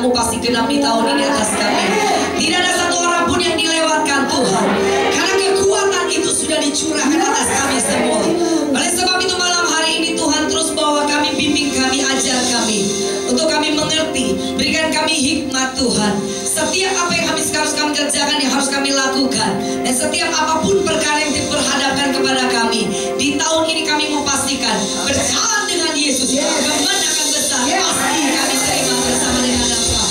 kamu pasti genap di tahun ini atas kami. Tidak ada satu orang pun yang dilewatkan Tuhan, karena kekuatan itu sudah dicurahkan atas kami semua. Oleh sebab itu malam hari ini Tuhan terus bawa kami, bimbing kami, ajar kami, untuk kami mengerti. Berikan kami hikmat Tuhan. Setiap apa yang harus kami kerjakan, yang harus kami lakukan, dan setiap apapun perkara yang diperhadapkan kepada kami di tahun ini, kami mau pastikan berjalan dengan Yesus. Kemenangan besar pasti kami terima bersama dengan Bapa,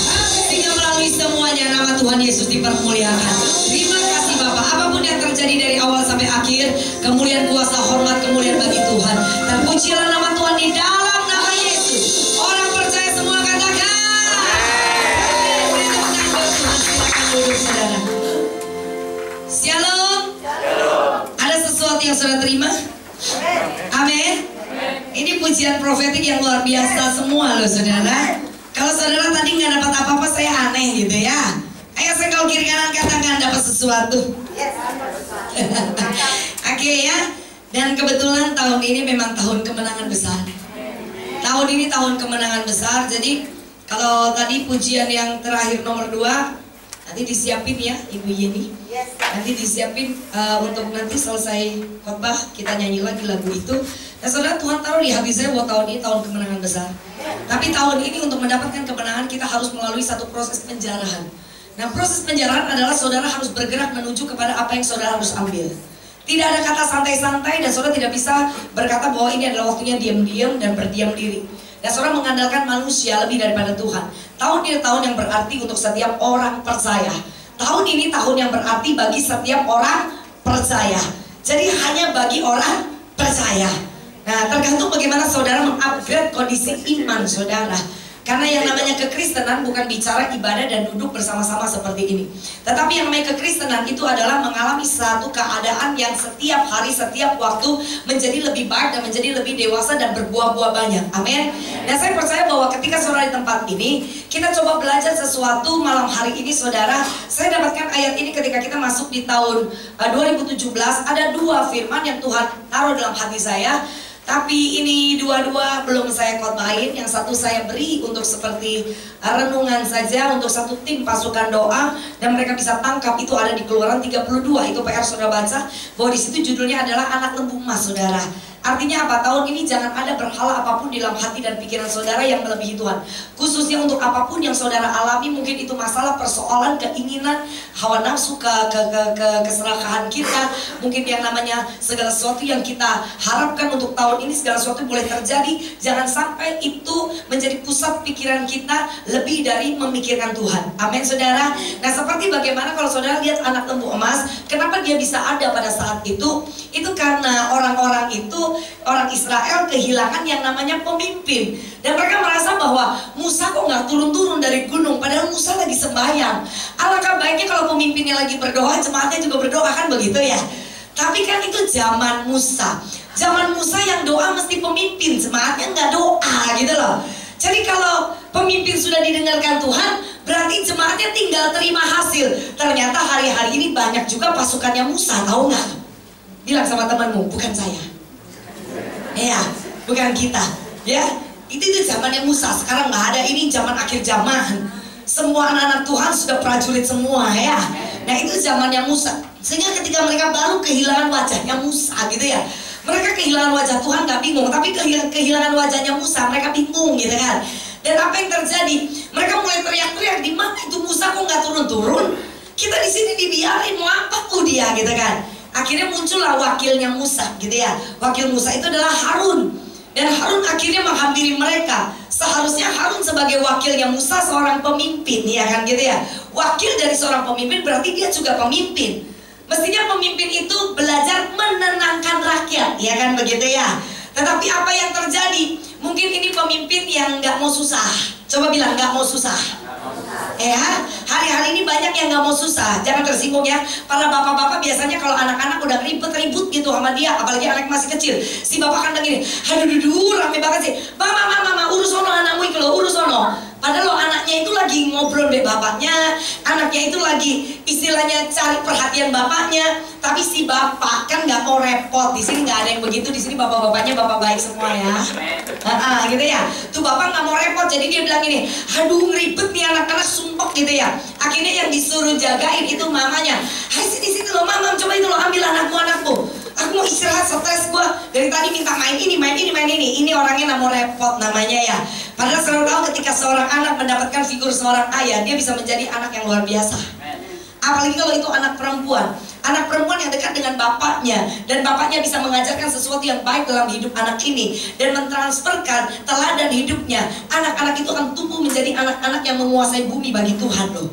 sehingga melalui semuanya nama Tuhan Yesus dipermuliakan. Terima kasih Bapak. Apapun yang terjadi dari awal sampai akhir, kemuliaan, kuasa, hormat, kemuliaan bagi Tuhan. Dan pujilah nama Tuhan di dalam nama Yesus. Orang percaya semua katakan. Duduk saudara. Shalom. Ada sesuatu yang saudara terima? Amin. Ini pujian profetik yang luar biasa semua loh saudara. Kalau saudara tadi nggak dapat apa-apa, saya aneh gitu ya. Ayo senggol kiri kanan, katakan dapat sesuatu. Oke ya. Dan kebetulan tahun ini memang tahun kemenangan besar. Tahun ini tahun kemenangan besar. Jadi kalau tadi pujian yang terakhir nomor 2, nanti disiapin ya Ibu Yeni. Nanti disiapin untuk nanti selesai khotbah kita nyanyi lagi lagu itu. Dan saudara, Tuhan taruh di hati saya bahwa tahun ini tahun kemenangan besar. Tapi tahun ini untuk mendapatkan kemenangan kita harus melalui satu proses penjarahan. Nah, proses penjarahan adalah saudara harus bergerak menuju kepada apa yang saudara harus ambil. Tidak ada kata santai-santai, dan saudara tidak bisa berkata bahwa ini adalah waktunya diam-diam dan berdiam diri. Dan saudara mengandalkan manusia lebih daripada Tuhan. Tahun ini tahun yang berarti untuk setiap orang percaya. Tahun ini tahun yang berarti bagi setiap orang percaya. Jadi hanya bagi orang percaya. Nah, tergantung bagaimana saudara mengupgrade kondisi iman saudara. Karena yang namanya kekristenan bukan bicara ibadah dan duduk bersama-sama seperti ini. Tetapi yang namanya kekristenan itu adalah mengalami satu keadaan yang setiap hari, setiap waktu menjadi lebih baik dan menjadi lebih dewasa dan berbuah-buah banyak. Amin. Dan saya percaya bahwa ketika saudara di tempat ini, kita coba belajar sesuatu malam hari ini saudara. Saya dapatkan ayat ini ketika kita masuk di tahun 2017. Ada 2 firman yang Tuhan taruh dalam hati saya. Tapi ini dua-dua belum saya khotbahin. Yang satu saya beri untuk seperti renungan saja untuk satu tim pasukan doa, dan mereka bisa tangkap. Itu ada di Keluaran 32. Itu PR saudara baca, bahwa di situ judulnya adalah anak lembu emas saudara. Artinya apa? Tahun ini jangan ada berhala apapun di dalam hati dan pikiran saudara yang melebihi Tuhan. Khususnya untuk apapun yang saudara alami, mungkin itu masalah, persoalan, keinginan, hawa nafsu, keserakahan kita. Mungkin yang namanya segala sesuatu yang kita harapkan untuk tahun ini, segala sesuatu boleh terjadi. Jangan sampai itu menjadi pusat pikiran kita lebih dari memikirkan Tuhan. Amin saudara. Nah, seperti bagaimana kalau saudara lihat anak lembu emas, kenapa dia bisa ada pada saat itu? Itu karena orang-orang itu, orang Israel kehilangan yang namanya pemimpin. Dan mereka merasa bahwa Musa kok nggak turun-turun dari gunung, padahal Musa lagi sembahyang. Alangkah baiknya kalau pemimpinnya lagi berdoa, jemaatnya juga berdoa, kan begitu ya. Tapi kan itu zaman Musa. Zaman Musa yang doa mesti pemimpin, jemaatnya nggak doa gitu loh. Jadi kalau pemimpin sudah didengarkan Tuhan, berarti jemaatnya tinggal terima hasil. Ternyata hari-hari ini banyak juga pasukannya Musa, tahu nggak? Bilang sama temanmu, bukan saya. Ya, bukan kita. Ya, itu zamannya Musa. Sekarang nggak ada, ini zaman akhir zaman. Semua anak-anak Tuhan sudah prajurit semua ya. Nah, itu zamannya Musa. Sehingga ketika mereka baru kehilangan wajahnya Musa gitu ya. Mereka kehilangan wajah Tuhan nggak bingung, tapi kehilangan wajahnya Musa mereka bingung gitu kan. Dan apa yang terjadi? Mereka mulai teriak-teriak, di mana itu Musa kok nggak turun-turun? Kita di sini dibiarin, mau apa tuh dia gitu kan? Akhirnya muncullah wakilnya Musa gitu ya. Wakil Musa itu adalah Harun. Dan Harun akhirnya menghampiri mereka. Seharusnya Harun sebagai wakilnya Musa seorang pemimpin ya kan gitu ya. Wakil dari seorang pemimpin berarti dia juga pemimpin. Mestinya pemimpin itu belajar menenangkan rakyat ya kan begitu ya. Tetapi apa yang terjadi? Mungkin ini pemimpin yang nggak mau susah. Coba bilang nggak mau susah. Ya, hari-hari ini banyak yang nggak mau susah. Jangan tersinggung ya. Para bapak-bapak biasanya kalau anak-anak udah ribut-ribut gitu sama dia, apalagi anak masih kecil, si bapak kan begini, aduh rame banget sih. Mama urus sono anakmu itu loh, urus sono. Padahal lo anaknya itu lagi lagi ngobrol dengan bapaknya, anaknya itu lagi istilahnya cari perhatian bapaknya, tapi si bapak kan nggak mau repot. Di sini nggak ada yang begitu, di sini bapak-bapaknya bapak baik semua ya. Gitu ya. Tuh bapak nggak mau repot, jadi dia bilang gini, aduh ngeribet nih anak-anak sumpok gitu ya. Akhirnya yang disuruh jagain itu mamanya. Hai sini loh mama, coba itu loh ambil anakku. Aku mau istirahat, stres gue dari tadi minta main ini. Ini orangnya nggak mau repot namanya ya. Padahal selalu tahu ketika seorang anak mendapatkan figur seorang ayah, dia bisa menjadi anak yang luar biasa. Apalagi kalau itu anak perempuan yang dekat dengan bapaknya, dan bapaknya bisa mengajarkan sesuatu yang baik dalam hidup anak ini dan mentransferkan teladan hidupnya. Anak-anak itu akan tumbuh menjadi anak-anak yang menguasai bumi bagi Tuhan loh.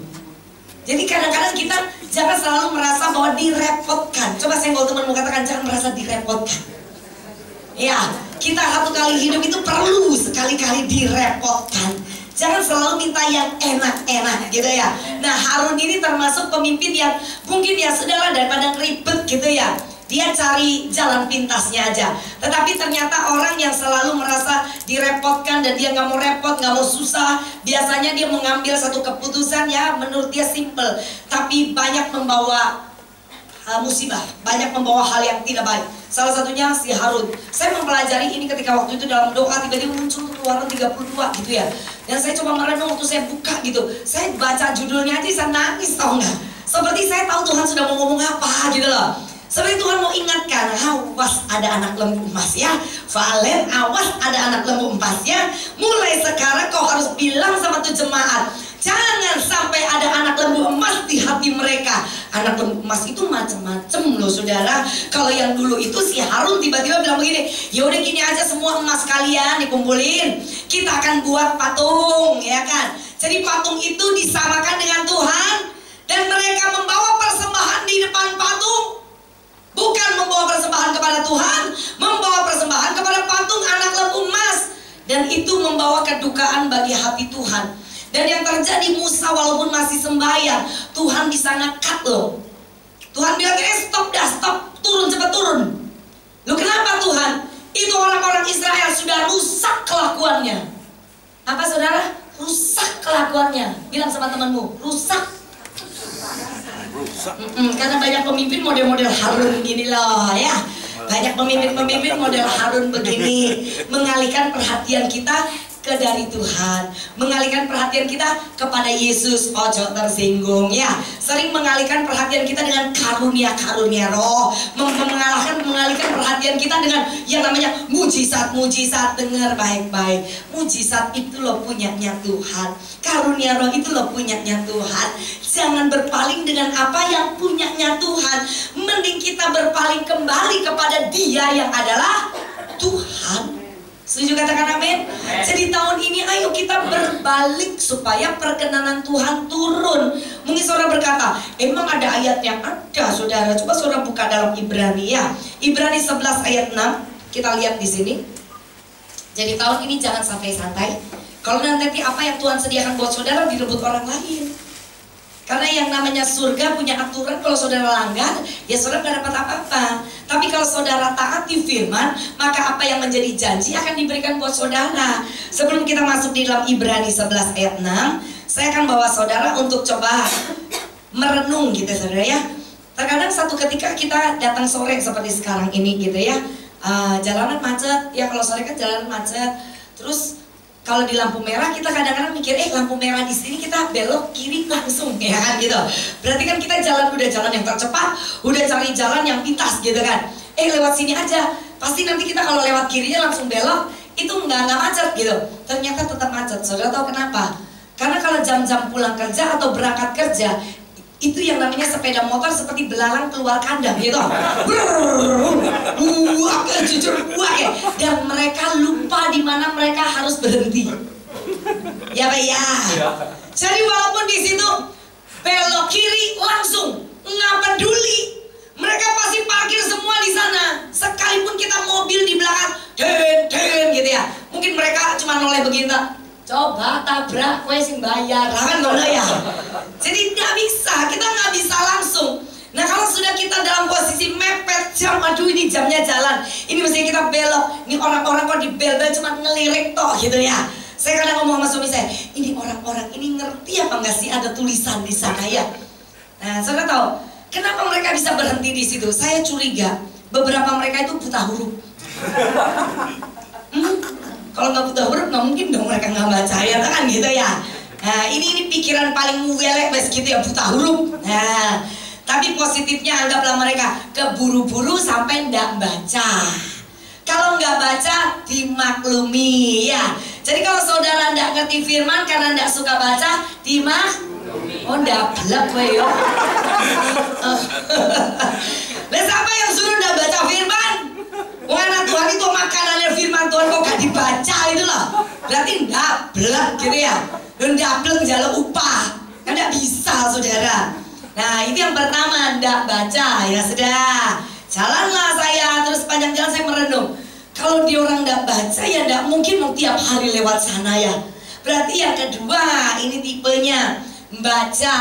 Jadi kadang-kadang kita jangan selalu merasa bahwa direpotkan. Coba senggol temanmu, katakan jangan merasa direpotkan. Ya, kita satu kali hidup itu perlu sekali-kali direpotkan. Jangan selalu minta yang enak-enak gitu ya. Nah, Harun ini termasuk pemimpin yang mungkin ya sudahlah daripada ribet gitu ya, dia cari jalan pintasnya aja. Tetapi ternyata orang yang selalu merasa direpotkan dan dia nggak mau repot, nggak mau susah, biasanya dia mengambil satu keputusan ya menurut dia simple, tapi banyak membawa musibah, banyak membawa hal yang tidak baik. Salah satunya si Harun. Saya mempelajari ini ketika waktu itu dalam doa tiba-tiba muncul Keluaran 32 gitu ya. Dan saya coba merenung waktu saya buka gitu. Saya baca judulnya aja saya nangis, tau nggak? Seperti saya tahu Tuhan sudah mau ngomong apa gitu loh. Seperti Tuhan mau ingatkan, awas ada anak lembu emas ya, Valen, awas ada anak lembu emas ya. Mulai sekarang kau harus bilang sama tuh jemaat, jangan sampai ada anak lembu emas di hati mereka. Anak lembu emas itu macam-macam loh saudara. Kalau yang dulu itu si Harun tiba-tiba bilang begini, yaudah gini aja semua emas kalian dikumpulin, kita akan buat patung ya kan. Jadi patung itu disamakan dengan Tuhan, dan mereka membawa persembahan di depan patung. Bukan membawa persembahan kepada Tuhan, membawa persembahan kepada patung anak lembu emas. Dan itu membawa kedukaan bagi hati Tuhan. Dan yang terjadi, Musa walaupun masih sembahyang, Tuhan bisa ngekat loh. Tuhan bilang, stop, turun, cepat turun. Loh kenapa Tuhan? Itu orang-orang Israel sudah rusak kelakuannya. Apa saudara? Rusak kelakuannya. Bilang sama temanmu, rusak. Karena banyak pemimpin model-model Harun gini loh ya. Banyak pemimpin-pemimpin model Harun begini, mengalihkan perhatian kita dari Tuhan, mengalihkan perhatian kita kepada Yesus. Ojo tersinggung ya. Sering mengalihkan perhatian kita dengan karunia-karunia roh, mengalihkan perhatian kita dengan yang namanya mujizat-mujizat. Dengar baik-baik, mujizat itu loh punyanya Tuhan, karunia roh itu loh punyanya Tuhan. Jangan berpaling dengan apa yang punyanya Tuhan. Mending kita berpaling kembali kepada Dia yang adalah Tuhan. Setuju katakan amin? Jadi tahun ini ayo kita berbalik supaya perkenanan Tuhan turun. Mungkin saudara berkata, emang ada ayat yang ada saudara? Coba saudara buka dalam Ibrani ya. Ibrani 11 ayat 6. Kita lihat di sini. Jadi tahun ini jangan sampai santai. Kalau nanti apa yang Tuhan sediakan buat saudara direbut orang lain. Karena yang namanya surga punya aturan, kalau saudara langgar, ya saudara gak dapat apa-apa. Tapi kalau saudara taati firman, maka apa yang menjadi janji akan diberikan buat saudara. Sebelum kita masuk di dalam Ibrani 11 ayat 6, saya akan bawa saudara untuk coba merenung gitu saudara ya. Terkadang satu ketika kita datang sore seperti sekarang ini gitu ya, jalanan macet, ya kalau sore kan jalanan macet. Terus kalau di lampu merah kita kadang-kadang mikir, lampu merah di sini kita belok kiri langsung ya kan gitu. Berarti kan kita udah jalan yang tercepat, udah cari jalan yang pintas gitu kan. Lewat sini aja, pasti nanti kita kalau lewat kirinya langsung belok, itu nggak macet gitu. Ternyata tetap macet. Saudara tahu kenapa? Karena kalau jam-jam pulang kerja atau berangkat kerja, itu yang namanya sepeda motor seperti belalang keluar kandang gitu. Jujur ya. Dan mereka lupa di mana mereka harus berhenti. Ya Pak ya. Jadi walaupun di situ belok kiri langsung, nggak peduli. Mereka pasti parkir semua di sana. Sekalipun kita mobil di belakang, den gitu ya. Mungkin mereka cuma noleh begini. Coba tabrak, kue sing bayar, kan nggak ya. Jadi nggak bisa, kita nggak bisa langsung. Nah kalau sudah kita dalam posisi mepet jam, aduh ini jamnya jalan, ini mestinya kita belok. Ini orang-orang kok di bel-bel cuma ngelirik toh gitu ya. Saya kadang ngomong sama suami saya, ini orang orang-orang ini ngerti apa nggak sih ada tulisan di sana ya? Nah, saudara tahu kenapa mereka bisa berhenti di situ? Saya curiga beberapa mereka itu buta huruf. Kalau nggak buta huruf nggak mungkin dong mereka nggak baca ya kan gitu ya. Nah ini pikiran paling muelek gitu ya, buta huruf. Nah tapi positifnya anggaplah mereka keburu-buru sampai nggak baca. Kalau nggak baca dimaklumi ya. Jadi kalau saudara nggak ngerti firman karena nggak suka baca dimaklumi. Oh ndablek kowe yo. Lah siapa yang suruh nggak baca firman? Anak Tuhan itu makanannya firman Tuhan kok gak dibaca itu loh. Berarti ndablek gitu ya. Dan ndablek njaluk upah. Kan gak bisa saudara. Nah itu yang pertama, ndak baca ya sudah. Jalanlah saya terus panjang jalan saya merenung. Kalau dia orang ndak baca ya ndak mungkin mau tiap hari lewat sana ya. Berarti yang kedua ini tipenya baca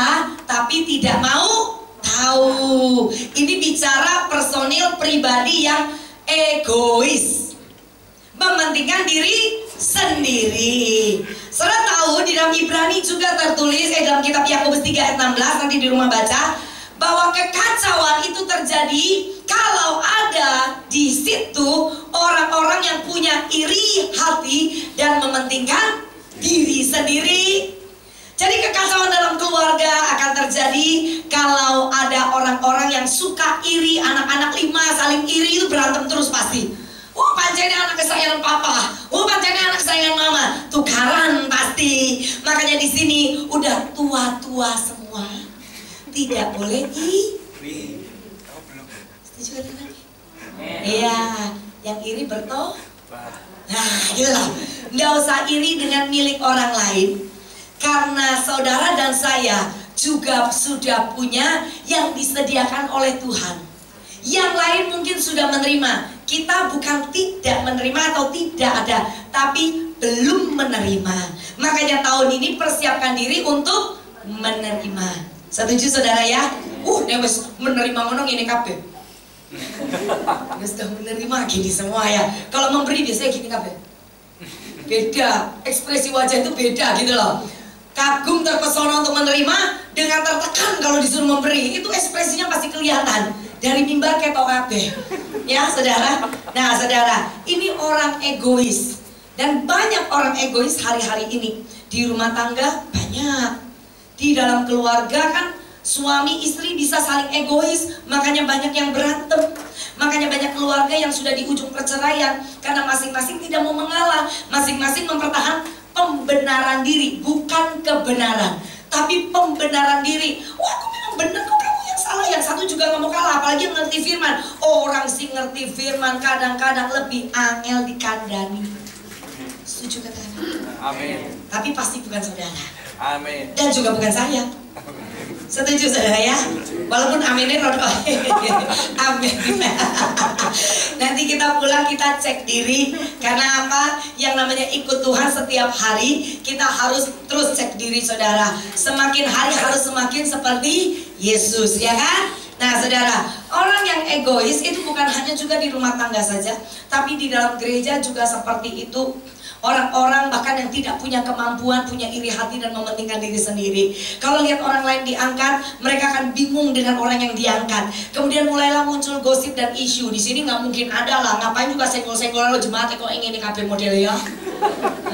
tapi tidak mau tahu. Ini bicara personil pribadi yang egois, mementingkan diri sendiri. Saudara tahu di dalam Ibrani juga tertulis dalam kitab Yakobus 3 ayat 16, nanti di rumah baca, bahwa kekacauan itu terjadi kalau ada di situ orang-orang yang punya iri hati dan mementingkan diri sendiri. Jadi kekacauan dalam keluarga akan terjadi kalau ada orang-orang yang suka iri, anak-anak 5 saling iri itu berantem terus pasti. Oh pancenya anak kesayangan papa, oh pancenya anak kesayangan mama, tukaran pasti. Makanya di sini udah tua-tua semua, tidak boleh iri. Setuju kan? Iya, yang iri bertobat. Nah, gitu loh. Nggak usah iri dengan milik orang lain. Karena saudara dan saya juga sudah punya yang disediakan oleh Tuhan. Yang lain mungkin sudah menerima. Kita bukan tidak menerima atau tidak ada, tapi belum menerima. Makanya tahun ini persiapkan diri untuk menerima. Setuju saudara ya? Newes menerima ngono ini kabeh. Sudah menerima gini semua ya. Kalau memberi biasanya gini kabeh. Beda, ekspresi wajah itu beda gitu loh. Kagum terpesona untuk menerima dengan tertekan kalau disuruh memberi, itu ekspresinya pasti kelihatan dari mimbar ketok kabeh. Ya saudara. Nah saudara, ini orang egois dan banyak orang egois hari-hari ini di rumah tangga banyak, di dalam keluarga kan suami istri bisa saling egois, makanya banyak yang berantem. Makanya banyak keluarga yang sudah di ujung perceraian karena masing-masing tidak mau mengalah, masing-masing mempertahankan pembenaran diri, bukan kebenaran, tapi pembenaran diri. Wah, aku memang benar kok, kamu yang salah. Yang satu juga nggak mau kalah, apalagi yang ngerti firman. Orang sih ngerti firman kadang-kadang lebih angel dikandani. Setuju katanya? Amin. Tapi pasti bukan saudara. Amin. Dan juga bukan saya. Setuju saudara ya? Walaupun aminnya rodo. Amin. Nanti kita pulang kita cek diri. Karena apa? Yang namanya ikut Tuhan setiap hari, kita harus terus cek diri saudara. Semakin hari harus semakin seperti Yesus, ya kan? Nah saudara, orang yang egois itu bukan hanya juga di rumah tangga saja, tapi di dalam gereja juga seperti itu. Orang-orang bahkan yang tidak punya kemampuan, punya iri hati dan mementingkan diri sendiri. Kalau lihat orang lain diangkat, mereka akan bingung dengan orang yang diangkat. Kemudian mulailah muncul gosip dan isu. Di sini nggak mungkin ada lah. Ngapain juga senggol-senggol lo jemaat kok ingin KB model ya?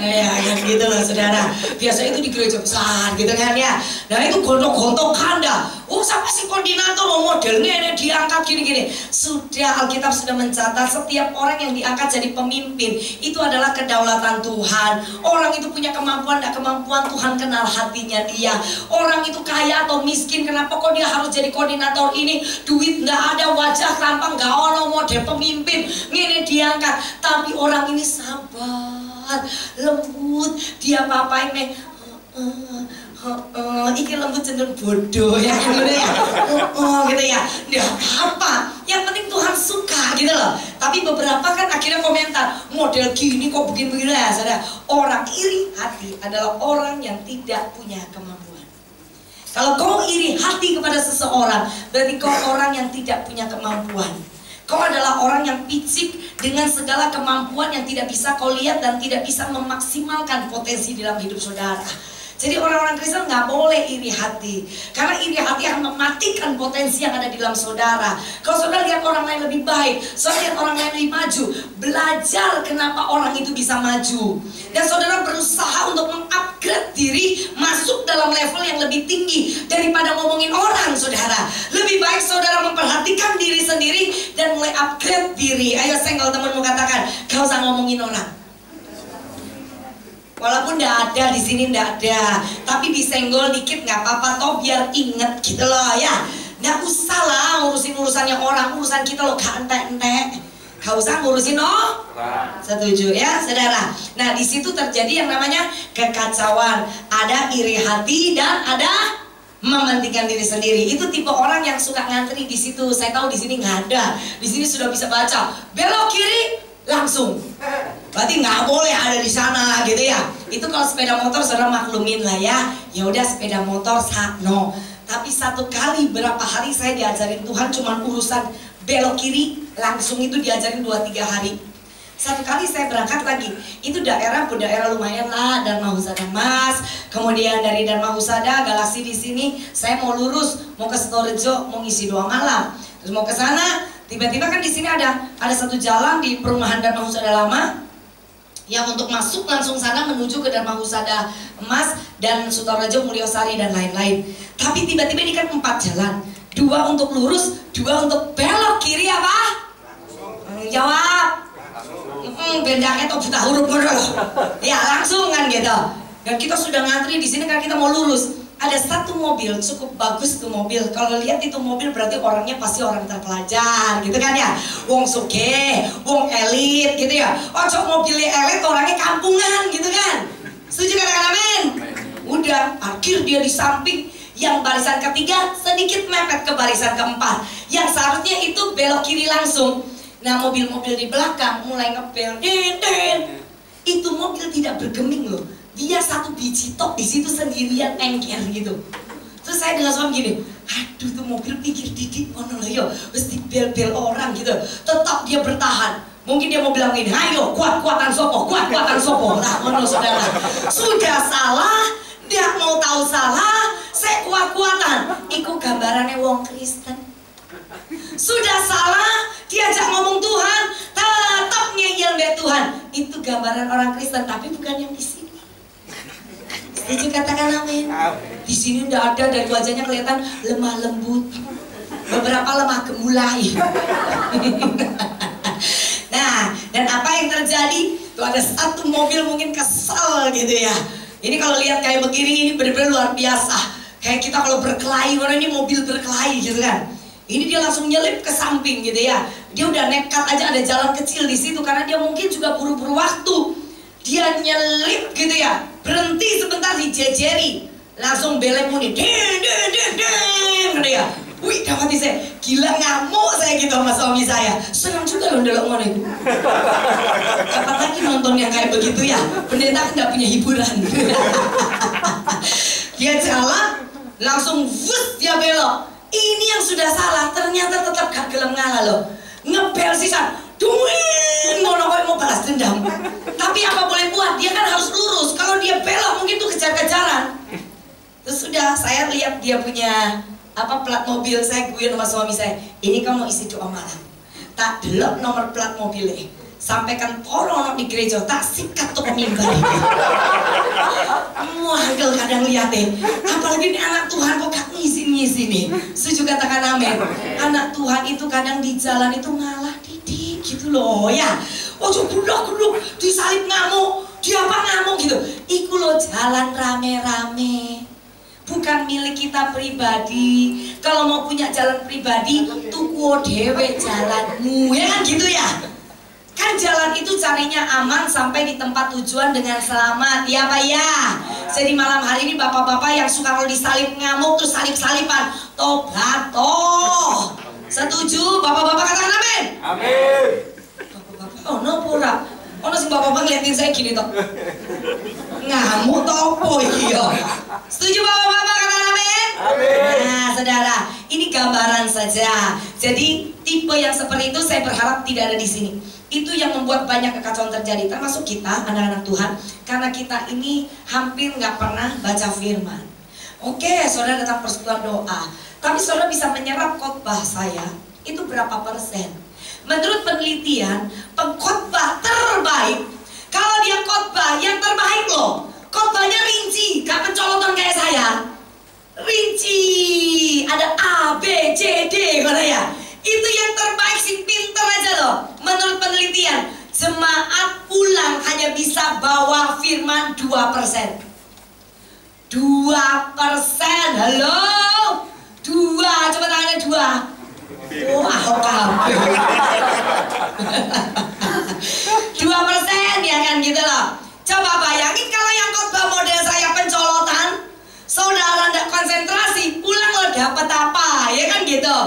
Ya gitu loh saudara. Biasa itu di gereja besar gitu kan ya. Nah itu gontok-gontokan dah. Oh siapa sih koordinator modelnya ini diangkat gini-gini. Sudah Alkitab sudah mencatat setiap orang yang diangkat jadi pemimpin itu adalah kedaulatan Tuhan. Orang itu punya kemampuan, tidak kemampuan, Tuhan kenal hatinya dia. Orang itu kaya atau miskin, kenapa kok dia harus jadi koordinator ini? Duit nggak ada, wajah tampang nggak ono, model pemimpin ini diangkat. Tapi orang ini sabar, lembut, dia apa-apain iki lembut cenderung bodoh ya gitu ya. Gitu ya. Nggak apa-apa. Yang penting Tuhan suka gitu loh. Tapi beberapa kan akhirnya komentar, model gini kok begini-begini ya saudara. Orang iri hati adalah orang yang tidak punya kemampuan. Kalau kau iri hati kepada seseorang, berarti kau orang yang tidak punya kemampuan. Kau adalah orang yang picik dengan segala kemampuan yang tidak bisa kau lihat dan tidak bisa memaksimalkan potensi dalam hidup saudara. Jadi orang-orang Kristen nggak boleh iri hati, karena iri hati akan mematikan potensi yang ada di dalam saudara. Kalau saudara lihat orang lain lebih baik, saudara lihat orang lain lebih maju, belajar kenapa orang itu bisa maju, dan saudara berusaha untuk mengupgrade diri masuk dalam level yang lebih tinggi daripada ngomongin orang. Saudara, lebih baik saudara memperhatikan diri sendiri dan mulai upgrade diri. Ayo senggol temanmu, katakan, gak usah ngomongin orang. Walaupun nggak ada di sini, nggak ada, tapi disenggol dikit nggak apa-apa, toh biar inget gitu loh ya. Nggak usah lah ngurusin urusannya orang, urusan kita loh gak entek-entek. Gak usah ngurusin Setuju ya saudara. Nah di situ terjadi yang namanya kekacauan, ada iri hati dan ada mementingkan diri sendiri. Itu tipe orang yang suka ngantri di situ. Saya tahu di sini nggak ada, di sini sudah bisa baca belok kiri langsung, berarti nggak boleh ada di sana gitu ya. Itu kalau sepeda motor saudara maklumin lah ya. Ya udah sepeda motor no. Tapi satu kali berapa hari saya diajarin Tuhan cuman urusan belok kiri langsung, itu diajarin 2-3 hari. Satu kali saya berangkat lagi, itu daerah lumayan lah, Dharma Husada Mas. Kemudian dari Dharma Husada Galaksi di sini, saya mau lurus mau ke Setorejo, mau ngisi 2 malam. Terus mau ke sana, tiba-tiba kan di sini ada satu jalan di perumahan Dharma Husada Lama yang untuk masuk langsung sana menuju ke Dharma Husada Emas dan Sutorejo, Mulyosari dan lain-lain. Tapi tiba-tiba ini kan 4 jalan, 2 untuk lurus, 2 untuk belok kiri apa? Jawab. Bendanya tuh buta huruf loh. Ya langsung kan gitu. Dan kita sudah ngantri di sini kan kita mau lurus. Ada satu mobil cukup bagus tuh mobil. Kalau lihat itu mobil berarti orangnya pasti orang terpelajar gitu kan ya. Wong sugih, wong elit gitu ya. Ojo mobilnya elit, orangnya kampungan gitu kan. Setuju katakan amin? Udah parkir dia di samping yang barisan ketiga, sedikit mepet ke barisan keempat. Yang seharusnya itu belok kiri langsung. Nah mobil-mobil di belakang mulai ngebel, den. Itu mobil tidak bergeming loh. Dia satu biji tok di situ sendirian engker gitu. Terus saya dengan suami gini, aduh tuh mobil pikir didik mana loh yo, mesti bel-bel orang gitu. Tetap dia bertahan. Mungkin dia mau bilang gini, ayo kuat-kuatan sopo, kuat-kuatan sopo. Nah mana saudara, sudah salah, dia mau tahu salah, saya kuat-kuatan. Iku gambarannya wong Kristen. Sudah salah, diajak ngomong Tuhan, tetap ngeyel be Tuhan. Itu gambaran orang Kristen, tapi bukan yang di sini. Setuju katakan amin. Di sini udah ada dari wajahnya kelihatan lemah lembut, beberapa lemah gemulai. Nah, dan apa yang terjadi? Tuh ada satu mobil mungkin kesal gitu ya. Ini kalau lihat kayak begini, ini benar-benar luar biasa. Kayak kita kalau berkelahi, warna ini mobil berkelahi gitu kan. Ini dia langsung nyelip ke samping gitu ya. Dia udah nekat aja, ada jalan kecil di situ karena dia mungkin juga buru-buru waktu. Dia nyelip gitu ya, berhenti sebentar dijejeri, langsung belek muni, den gitu ya. Wih, dapat saya gila, ngamuk saya gitu sama suami saya. Senang juga loh ndelok ngono itu. Kapan lagi nonton yang kayak begitu ya? Pendeta nggak punya hiburan. Dia jalan, langsung wus dia belok. Ini yang sudah salah, ternyata tetap gak gelem ngalah loh. Ngebel sisan, duin mau balas dendam. Tapi apa boleh buat, dia kan harus lurus. Kalau dia belok mungkin tuh kejar-kejaran. Terus sudah saya lihat dia punya plat mobil, saya guyon sama suami saya. Ini kamu isi doa malam. Tak delok nomor plat mobilnya. Sampaikan tolong di gereja, tak sikat tuh mimbar. Muagel kadang liatin. Apalagi ini anak Tuhan kok gak ngisi nih. Setuju katakan amin. Anak Tuhan itu kadang di jalan itu ngalah didik gitu loh ya. Ojo gulung disalib ngamuk, dia apa ngamuk gitu. Iku lo jalan rame-rame. Bukan milik kita pribadi. Kalau mau punya jalan pribadi, tuku dewe jalanmu, ya kan gitu ya. Kan jalan itu carinya aman sampai di tempat tujuan dengan selamat, ya Pak ya. Jadi malam hari ini bapak-bapak yang suka kalau disalib ngamuk terus salib-saliban, tobat toh. Setuju? Bapak-bapak katakan amin. Amin. Bapak-bapak, oh no pura. Oh no si bapak-bapak ngeliatin saya gini toh. Ngamuk toh po iya. Setuju bapak-bapak katakan amin. Amin. Nah saudara, ini gambaran saja. Jadi tipe yang seperti itu saya berharap tidak ada di sini. Itu yang membuat banyak kekacauan terjadi, termasuk kita, anak-anak Tuhan. Karena kita ini hampir nggak pernah baca firman. Oke, saudara datang persekutuan doa, tapi saudara bisa menyerap khotbah saya, itu berapa persen? Menurut penelitian, pengkhotbah terbaik, kalau dia khotbah yang terbaik loh, khotbahnya rinci, gak pencolotan kayak saya. Rinci, ada A, B, C, D, kalau ya. Itu yang terbaik sih, pinter aja loh. Menurut penelitian, jemaat pulang hanya bisa bawa firman 2%. 2%, halo? 2, coba tangannya 2. Oh, Ahok kamu. 2% ya kan gitu loh. Coba bayangin kalau yang khotbah model saya pencolotan, saudara tidak konsentrasi, pulang lo dapat apa, ya kan gitu.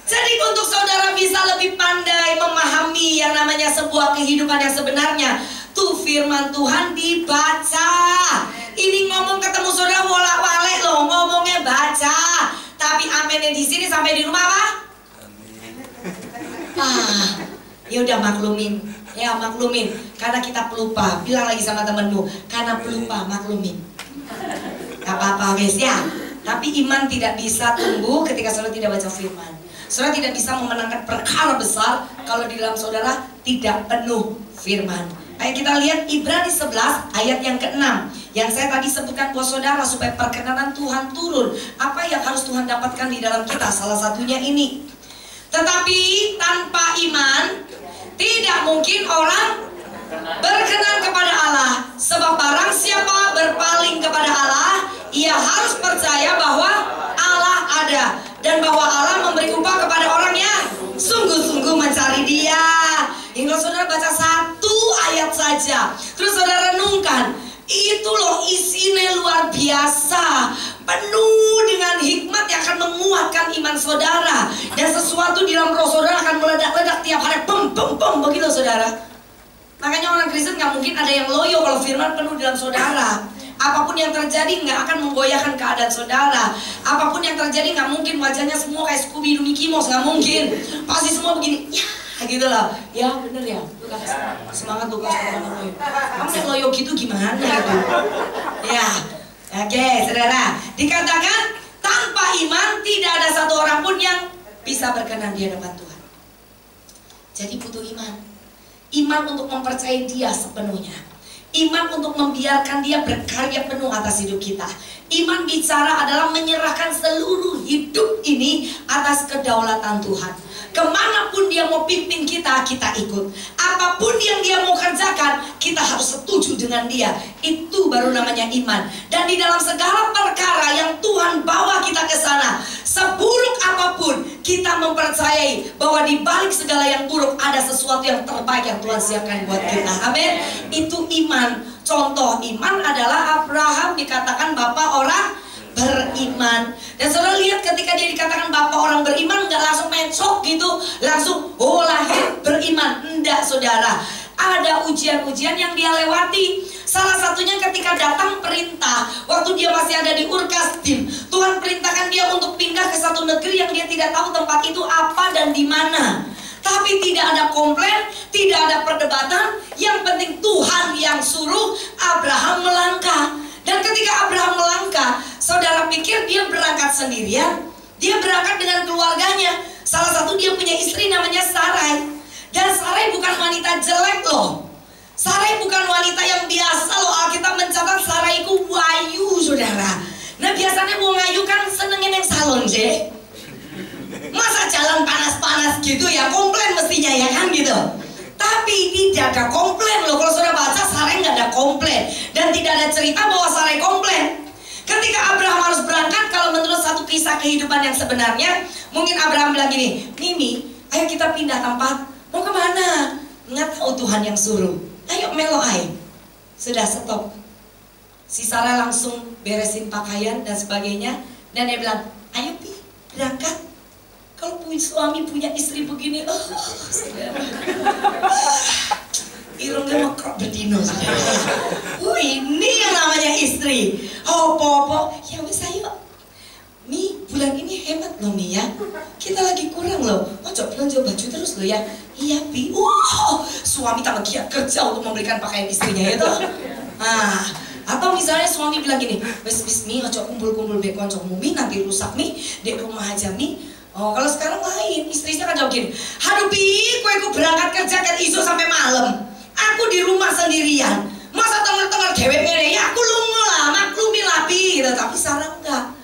Jadi untuk saudara bisa lebih pandai memahami yang namanya sebuah kehidupan yang sebenarnya, tuh firman Tuhan dibaca. Ini ngomong ketemu saudara wolak-walik loh, ngomongnya baca. Tapi amennya di sini sampai di rumah apa? Ya udah maklumin, ya maklumin. Karena kita pelupa, bilang lagi sama temenmu, karena pelupa maklumin. Gak apa-apa wes ya. Tapi iman tidak bisa tumbuh ketika saudara tidak baca firman. Saudara tidak bisa memenangkan perkara besar kalau di dalam saudara tidak penuh firman. Ayo kita lihat Ibrani 11 ayat yang ke-6. Yang saya tadi sebutkan buat saudara supaya perkenanan Tuhan turun. Apa yang harus Tuhan dapatkan di dalam kita? Salah satunya ini. Tetapi tanpa iman tidak mungkin orang berkenan kepada Allah. Sebab barang siapa berpaling kepada Allah, ia harus percaya bahwa Allah ada, dan bahwa Allah memberi upah kepada orang yang sungguh-sungguh mencari Dia. Hingga saudara baca satu ayat saja, terus saudara renungkan, itu loh isinya luar biasa, penuh dengan hikmat yang akan menguatkan iman saudara. Dan sesuatu di dalam roh saudara akan meledak-ledak tiap hari, pem pem pem, begitu saudara. Makanya orang Kristen nggak mungkin ada yang loyo kalau firman penuh dalam saudara. Apapun yang terjadi nggak akan menggoyahkan keadaan saudara. Apapun yang terjadi nggak mungkin wajahnya semua kayak Scooby Doo Mickey Mouse, nggak mungkin. Pasti semua begini, ya gitu lah. Ya bener ya, semangat tuh kamu yang loyo gitu gimana gitu. Ya, oke saudara. Dikatakan tanpa iman tidak ada satu orang pun yang bisa berkenan di hadapan Tuhan. Jadi butuh iman. Iman untuk mempercayai Dia sepenuhnya. Iman untuk membiarkan Dia berkarya penuh atas hidup kita. Iman bicara adalah menyerahkan seluruh hidup ini atas kedaulatan Tuhan. Kemanapun Dia mau pimpin kita, kita ikut. Apapun yang Dia mau kerjakan, kita harus setuju dengan Dia. Itu baru namanya iman. Dan di dalam segala perkara yang Tuhan bawa kita ke sana, seburuk apapun, kita mempercayai bahwa di balik segala yang buruk ada sesuatu yang terbaik yang Tuhan siapkan buat kita. Amin. Itu iman. Contoh iman adalah Abraham dikatakan bapak orang beriman. Dan saudara lihat ketika dia dikatakan bapak orang beriman, nggak langsung mencok gitu, langsung oh lahir beriman. Enggak saudara, ada ujian-ujian yang dia lewati. Salah satunya ketika datang perintah, waktu dia masih ada di Ur Kasdim, Tuhan perintahkan dia untuk pindah ke satu negeri yang dia tidak tahu tempat itu apa dan di mana. Tapi tidak ada komplain, tidak ada perdebatan. Yang penting Tuhan yang suruh Abraham melangkah. Dan ketika Abraham melangkah, saudara pikir dia berangkat sendirian? Dia berangkat dengan keluarganya. Salah satu dia punya istri namanya Sarai. Dan Sarai bukan wanita jelek loh. Sarai bukan wanita yang biasa loh. Alkitab mencatat Sarai itu wayu saudara. Nah biasanya mau ngayu kan senengin yang salon sih. Masa jalan panas-panas gitu ya, komplain mestinya ya kan gitu. Tapi tidak ada komplain loh. Kalau sudah baca Sarai nggak ada komplain. Dan tidak ada cerita bahwa Sarai komplain. Ketika Abraham harus berangkat, kalau menurut satu kisah kehidupan yang sebenarnya, mungkin Abraham bilang gini, Mimi, ayo kita pindah tempat. Mau kemana? Nggak tahu Tuhan yang suruh. Ayo melo ayo. Sudah stop. Si Sarah langsung beresin pakaian dan sebagainya. Dan dia bilang, ayo Pi, berangkat. Kalau punya suami, punya istri begini, irungnya mekrok berdino saudara. Ini yang namanya istri. Oh popo, ya wes ayo. Mi, bilang, ini hemat loh Mi ya, kita lagi kurang loh, ojo belanja baju terus loh ya. Iya Bi, wow, suami tambah giat kerja untuk memberikan pakaian istrinya ya toh. Nah, atau misalnya suami bilang gini, wes Mi, ojo kumpul-kumpul be koncomu Mi, nanti rusak Mi, di rumah aja Mi. Oh, kalau sekarang lain, istrinya kan jawab gini, aduh Bi, aku berangkat kerja kan iso sampai malam, aku di rumah sendirian, masa tengah-tengah dewek ngene ya, aku lungo lah, maklumi lah Bi, gitu. Tapi Sarah enggak.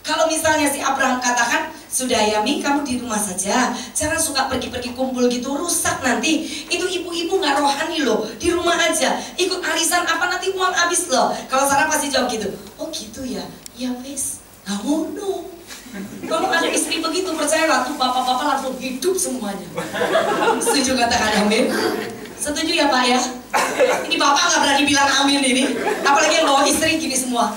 Kalau misalnya si Abraham katakan, sudah ya Mi, kamu di rumah saja, jangan suka pergi-pergi kumpul gitu, rusak nanti. Itu ibu-ibu nggak rohani loh, di rumah aja, ikut arisan apa nanti uang habis loh. Kalau Sarah pasti jawab gitu, oh gitu ya, ya wes, kamu no. Kalau ada istri begitu, percayalah tuh bapak-bapak langsung hidup semuanya. Setuju katakan amin? Setuju ya Pak ya? Ini bapak nggak berani bilang amin ini, apalagi yang bawa istri gini semua.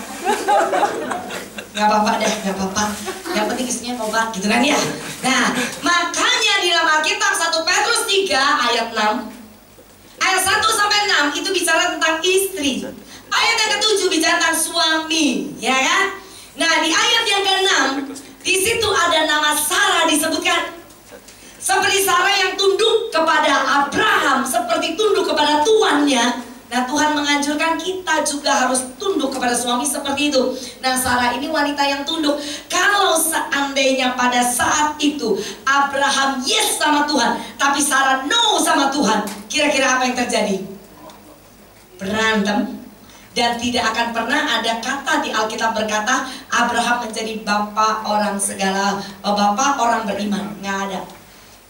Gak apa-apa deh, gak apa-apa. Yang penting istrinya tobat gitu kan ya. Nah, makanya di dalam Alkitab 1 Petrus 3 ayat 6, ayat 1 sampai 6 itu bicara tentang istri. Ayat yang ke-7 bicara tentang suami, ya kan? Nah, di ayat yang ke-6 di situ ada nama Sarah disebutkan. Seperti Sarah yang tunduk kepada Abraham, seperti tunduk kepada tuannya. Nah, Tuhan menganjurkan kita juga harus tunduk kepada suami seperti itu. Nah, Sarah ini wanita yang tunduk. Kalau seandainya pada saat itu Abraham yes sama Tuhan, tapi Sarah no sama Tuhan, kira-kira apa yang terjadi? Berantem. Dan tidak akan pernah ada kata di Alkitab berkata Abraham menjadi bapak orang segala, bapak orang beriman. Nggak ada.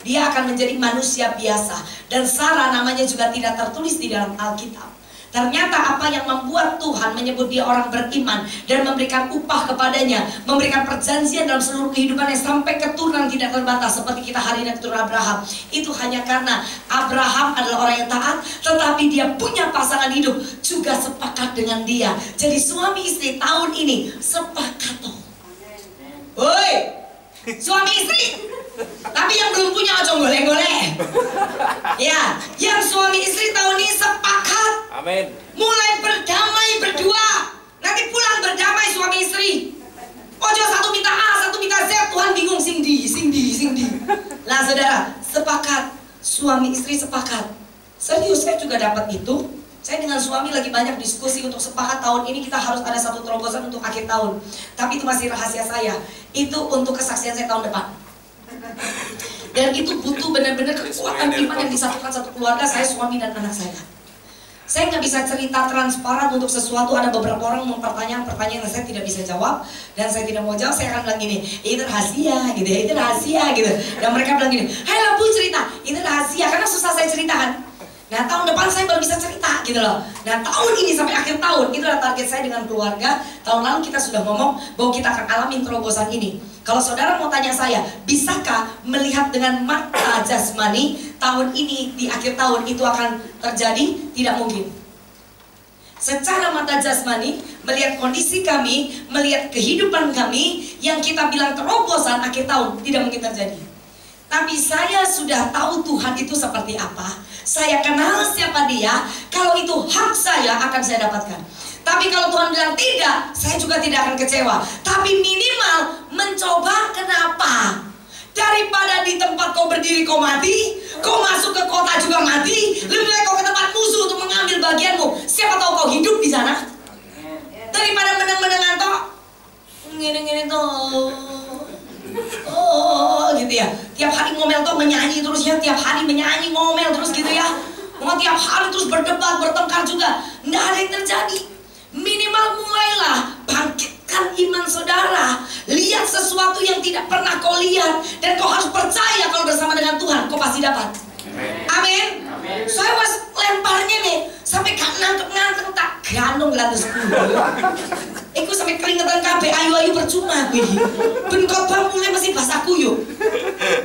Dia akan menjadi manusia biasa. Dan Sarah namanya juga tidak tertulis di dalam Alkitab. Ternyata apa yang membuat Tuhan menyebut dia orang beriman dan memberikan upah kepadanya, memberikan perjanjian dalam seluruh kehidupannya sampai keturunan tidak terbatas seperti kita hari ini keturunan Abraham, itu hanya karena Abraham adalah orang yang taat, tetapi dia punya pasangan hidup juga sepakat dengan dia. Jadi suami istri tahun ini sepakat toh. Woi, suami istri. Tapi yang belum punya ojo golek-golek. Ya, yang suami istri tahun ini sepakat. Amin. Mulai berdamai berdua. Nanti pulang berdamai suami istri. Ojo satu minta A, satu minta Z, Tuhan bingung sing di. Lah saudara, sepakat. Suami istri sepakat. Serius, saya juga dapat itu. Saya dengan suami lagi banyak diskusi untuk sepakat tahun ini kita harus ada satu terobosan untuk akhir tahun. Tapi itu masih rahasia saya. Itu untuk kesaksian saya tahun depan. Dan itu butuh benar-benar kekuatan iman yang disatukan satu keluarga, saya, suami, dan anak saya. Saya nggak bisa cerita transparan untuk sesuatu. Ada beberapa orang mempertanyakan pertanyaan yang saya tidak bisa jawab dan saya tidak mau jawab. Saya akan bilang gini, itu rahasia gitu ya, itu rahasia gitu. Dan mereka bilang gini, hai lah Bu cerita, itu rahasia karena susah saya ceritakan. Nah, tahun depan saya baru bisa cerita gitu loh. Nah, tahun ini sampai akhir tahun itu adalah target saya dengan keluarga. Tahun lalu kita sudah ngomong bahwa kita akan alami terobosan ini. Kalau saudara mau tanya saya, bisakah melihat dengan mata jasmani tahun ini di akhir tahun itu akan terjadi? Tidak mungkin. Secara mata jasmani, melihat kondisi kami, melihat kehidupan kami, yang kita bilang terobosan akhir tahun, tidak mungkin terjadi. Tapi saya sudah tahu Tuhan itu seperti apa. Saya kenal siapa dia. Kalau itu hak saya, akan saya dapatkan. Tapi kalau Tuhan bilang tidak, saya juga tidak akan kecewa. Tapi minimal mencoba. Kenapa? Daripada di tempat kau berdiri kau mati, kau masuk ke kota juga mati, lebih baik kau ke tempat musuh untuk mengambil bagianmu. Siapa tahu kau hidup di sana. Daripada menang-menangan toh ngene-ngene toh. Oh gitu ya, tiap hari ngomel tuh menyanyi terus ya, tiap hari menyanyi ngomel terus gitu ya, mau tiap hari terus berdebat bertengkar juga, nggak ada yang terjadi. Minimal mulailah bangkitkan iman saudara, lihat sesuatu yang tidak pernah kau lihat dan kau harus percaya kalau bersama dengan Tuhan kau pasti dapat. Amin. Saya was lemparnya nih sampai gak nangkep tak gantung gelandes kudu. Iku sampai keringetan kabeh ayu-ayu percuma kuwi. Ben khotbah mulai masih basah kuyup.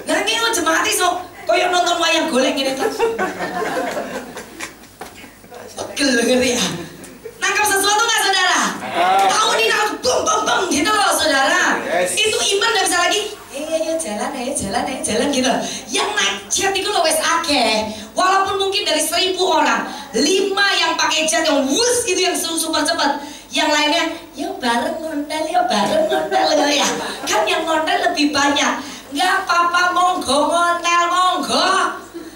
Nah iki jemaat iso koyo nonton wayang golek ngene to. Pegel ngerti ya. Nangkap sesuatu nggak saudara? Tahu ini aku bum gitu loh saudara. Itu iman nggak bisa lagi. Jalan gitu. Yang naik jet itu loh wes akeh. Walaupun mungkin dari 1000 orang, 5 yang pakai jet yang wus itu yang super cepat. Yang lainnya, ya bareng ngondel ya, bareng ngondel ya. Kan yang ngondel lebih banyak. Nggak apa-apa, monggo ngondel, monggo.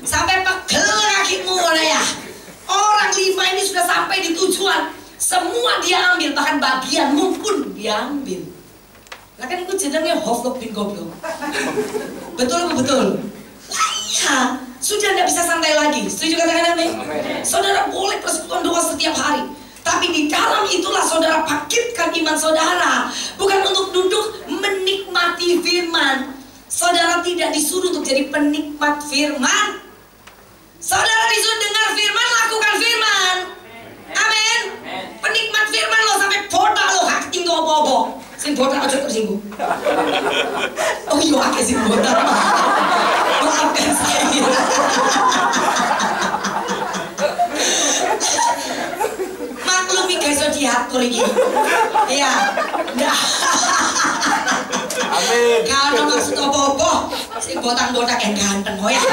Sampai pegel kakimu ya. Orang 5 ini sudah sampai di tujuan. Semua dia ambil, bahkan bagianmu pun dia ambil. Nah kan itu jenengnya hoflok bin goblok. Betul betul. Iya, sudah tidak bisa santai lagi. Setuju katakan amin? Saudara boleh persekutuan doa setiap hari, tapi di dalam itulah saudara bangkitkan iman saudara. Bukan untuk duduk menikmati firman. Saudara tidak disuruh untuk jadi penikmat firman. Saudara disuruh dengar firman, lakukan firman. Amin. Penikmat firman lo sampai botak lo hak tinggal apa-apa. Sing botak aja tersinggung. Oh iya, akeh sing botak. Maafkan saya. Maklumi guys, diatur iki. Iya. Amin. Kalau maksud apa-apa, sing botak-botak yang ganteng oh ya.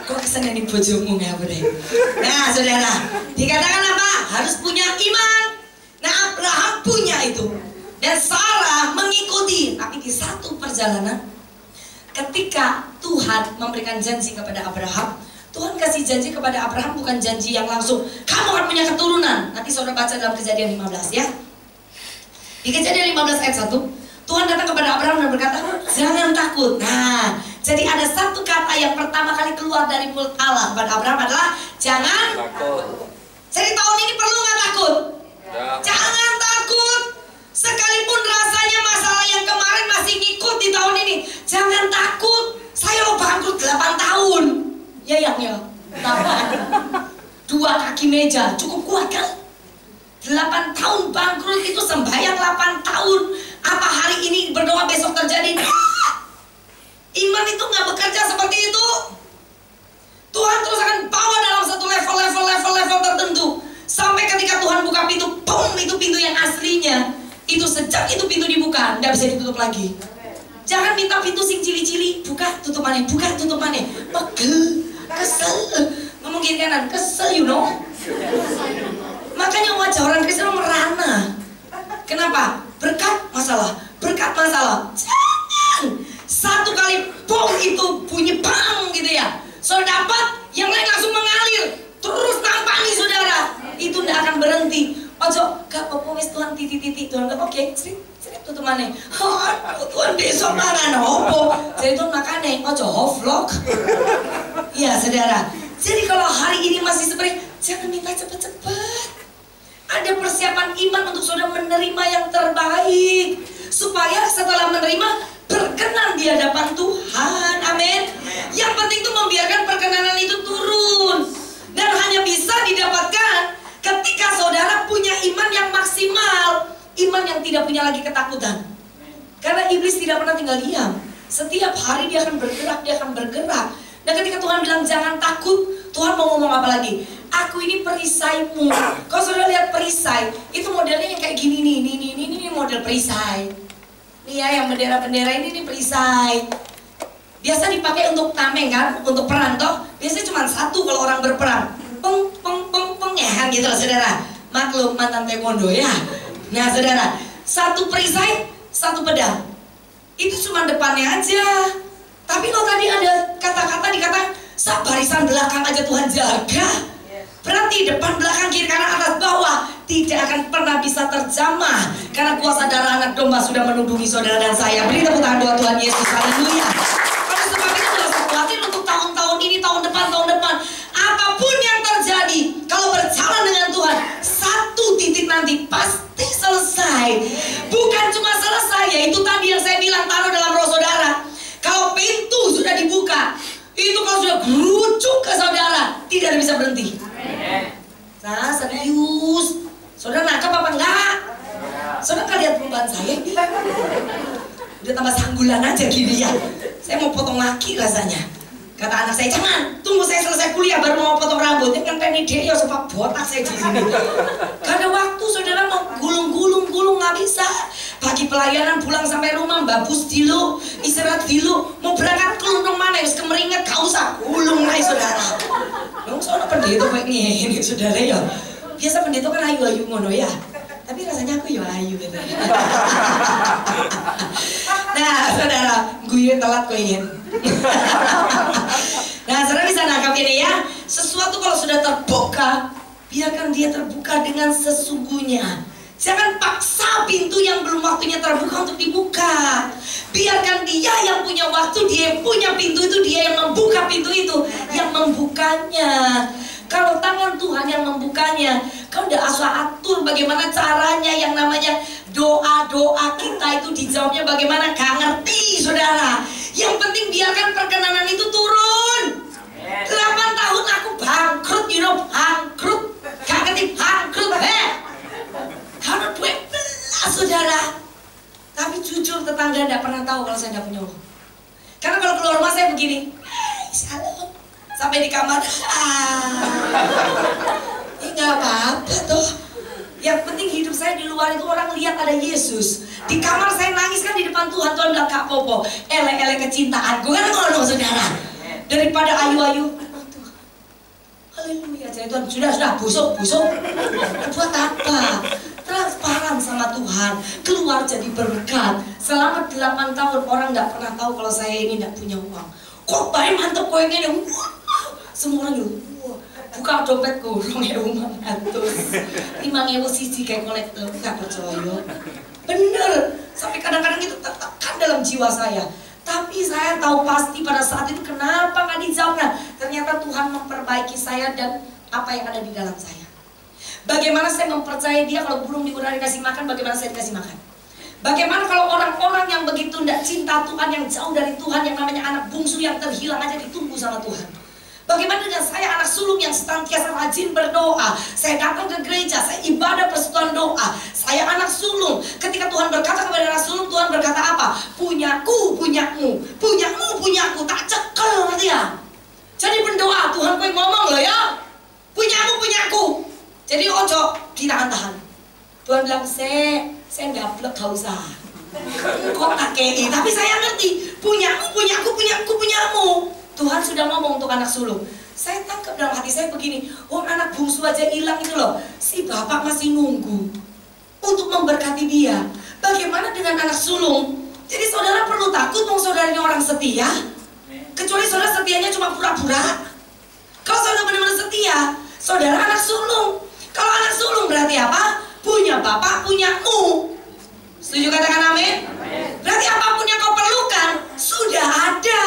Kok keseneni bojomu ya, Bre? Nah, saudara, dikatakan apa? Harus punya iman. Nah, Abraham punya itu. Dan Sarah mengikuti. Tapi di satu perjalanan, ketika Tuhan memberikan janji kepada Abraham, Tuhan kasih janji kepada Abraham bukan janji yang langsung kamu akan punya keturunan. Nanti saudara baca dalam Kejadian 15 ya. Di Kejadian 15 ayat 1, Tuhan datang kepada Abraham dan berkata, jangan takut. Nah, jadi ada satu kata yang pertama kali keluar dari mulut Allah kepada Abraham adalah jangan takut. Jadi tahun ini perlu nggak takut? Jangan takut. Sekalipun rasanya masalah yang kemarin masih ngikut di tahun ini, jangan takut. Saya lo bangkrut 8 tahun. Ya yang ya, 8. 2 kaki meja, cukup kuat kan? 8 tahun bangkrut itu sembahyang 8 tahun. Apa hari ini berdoa besok terjadi? Iman itu nggak bekerja seperti itu. Tuhan terus akan bawa dalam satu level tertentu. Sampai ketika Tuhan buka pintu, boom, itu pintu yang aslinya. Itu sejak itu pintu dibuka, nggak bisa ditutup lagi. Jangan minta pintu sing cili-cili, buka tutup mana, pegel, kesel, ngomong kiri kanan, kesel you know. Makanya wajah orang Kristen merana. Kenapa? Berkat masalah. Jangan. Satu kali bom itu bunyi bang gitu ya. Saudara dapat, yang lain langsung mengalir. Terus nampani saudara. Itu tidak akan berhenti. Ojo, gak apa-apa wis Tuhan titik-titik. Tuhan gak oke, sering tutup mana. Tuhan besok mangan opo. Jadi Tuhan makane, ojo hoflok. Iya saudara. Jadi kalau hari ini masih seperti, jangan minta cepet-cepet. Ada persiapan iman untuk saudara menerima yang terbaik. Supaya setelah menerima, berkenan di hadapan Tuhan. Amin. Yang penting itu membiarkan perkenanan itu turun. Dan hanya bisa didapatkan ketika saudara punya iman yang maksimal. Iman yang tidak punya lagi ketakutan. Karena iblis tidak pernah tinggal diam. Setiap hari dia akan bergerak. Dan ketika Tuhan bilang jangan takut, Tuhan mau ngomong apa lagi? Aku ini perisaimu. Kalau saudara lihat perisai, itu modelnya yang kayak gini nih. Ini model perisai. Nih ya, yang bendera-bendera ini perisai. Biasa dipakai untuk tameng kan, untuk perang toh. Biasanya cuma satu kalau orang berperang. Peng ya gitu loh saudara. Maklum mantan taekwondo ya. Nah saudara, satu perisai, satu pedang. Itu cuma depannya aja. Tapi kalau tadi ada kata-kata dikatakan barisan belakang aja Tuhan jaga. Berarti depan, belakang, kiri, kanan, atas, bawah tidak akan pernah bisa terjamah. Karena kuasa darah anak domba sudah menundungi saudara dan saya. Beri tepuk tangan doa Tuhan Yesus. Haleluya. Oleh sebab itu tidak usah khawatir untuk tahun-tahun ini, tahun depan. Apapun yang terjadi, kalau berjalan dengan Tuhan, satu titik nanti pasti selesai. Bukan cuma selesai, yaitu tadi yang saya bilang, taruh dalam roh saudara. Kalau pintu sudah dibuka, itu kalau sudah gerucuk ke saudara, tidak ada bisa berhenti. Nah serius, saudara nangkap apa enggak? Saudara nggak lihat perubahan saya ini? Udah tambah sanggulan aja gini ya. Saya mau potong laki rasanya. Kata anak saya, jangan, tunggu saya selesai kuliah baru mau potong rambut. Ini kan pengen ide ya sebab botak saya di sini. Karena waktu saudara mau gulung nggak bisa. Pagi pelayanan pulang sampai rumah, babus dulu, istirahat dulu, mau berangkat kelundung mana, harus kemeringat, gak usah gulung lah saudara. Dong soalnya pendeta kayak ini saudara ya. Biasa pendeta kan ayu ngono ya. tapi rasanya aku ya ayu gitu. Nah saudara, gue telat gue ingin. Nah saudara bisa nangkap ini ya, sesuatu kalau sudah terbuka, biarkan dia terbuka dengan sesungguhnya. Jangan paksa pintu yang belum waktunya terbuka untuk dibuka. Biarkan dia yang punya waktu, dia yang punya pintu itu, dia yang membuka pintu itu, yang membukanya. Kalau tangan Tuhan yang membukanya, kau udah asal atur bagaimana caranya, yang namanya doa-doa kita itu dijawabnya bagaimana, gak ngerti saudara. Yang penting biarkan perkenanan itu turun. 8 tahun aku bangkrut, bangkrut. Gak ngerti bangkrut, karena duit belas saudara. Tapi jujur tetangga tidak pernah tahu kalau saya tidak punya uang. Karena kalau keluar rumah saya begini, shalom. Sampai di kamar, ini gak apa-apa tuh. Yang penting hidup saya di luar itu orang lihat ada Yesus. Di kamar saya nangis kan di depan Tuhan. Tuhan bilang, Kak Popo, ele-ele kecintaan. Gue kan ngono saudara. Daripada ayu-ayu, haleluya, jadi Tuhan, sudah, busuk. Buat apa? Transparan sama Tuhan, keluar jadi berkat. Selama 8 tahun orang gak pernah tahu kalau saya ini gak punya uang. Kok baik mantep kowe ngene. Semua orang gitu, buka dompetku, 2.500, 5.000 siji kayak kolektor, gak percaya. Bener, sampai kadang-kadang itu tertekan dalam jiwa saya. Tapi saya tahu pasti pada saat itu kenapa gak dijawab. Nah, ternyata Tuhan memperbaiki saya dan apa yang ada di dalam saya. Bagaimana saya mempercayai dia kalau burung di udara dikasih makan, bagaimana saya dikasih makan. Bagaimana kalau orang-orang yang begitu tidak cinta Tuhan, yang jauh dari Tuhan, yang namanya anak bungsu yang terhilang aja ditunggu sama Tuhan. Bagaimana dengan saya anak sulung yang senantiasa rajin berdoa. Saya datang ke gereja, saya ibadah persekutuan doa. Saya anak sulung. Ketika Tuhan berkata kepada anak sulung, Tuhan berkata apa? Punyaku, punyamu. Punyamu, punyaku. Tak cekel nanti ya. Jadi berdoa, Tuhan kau ngomong loh ya. Punyamu, punyaku. Jadi ojo, kita tahan. Tuhan bilang, saya gablek gak usah. Kok tak kei, tapi saya ngerti. Punyamu, punyaku, punyaku, punyamu. Tuhan sudah ngomong untuk anak sulung. Saya tangkap dalam hati saya begini, anak bungsu aja hilang itu loh. Si bapak masih nunggu untuk memberkati dia. Bagaimana dengan anak sulung? Jadi saudara perlu takut dong saudaranya orang setia. Kecuali saudara setianya cuma pura-pura. Kalau saudara benar-benar setia, saudara anak sulung. Kalau anak sulung berarti apa? Punya bapak, punyamu. Setuju katakan amin? Berarti apapun yang kau perlukan sudah ada.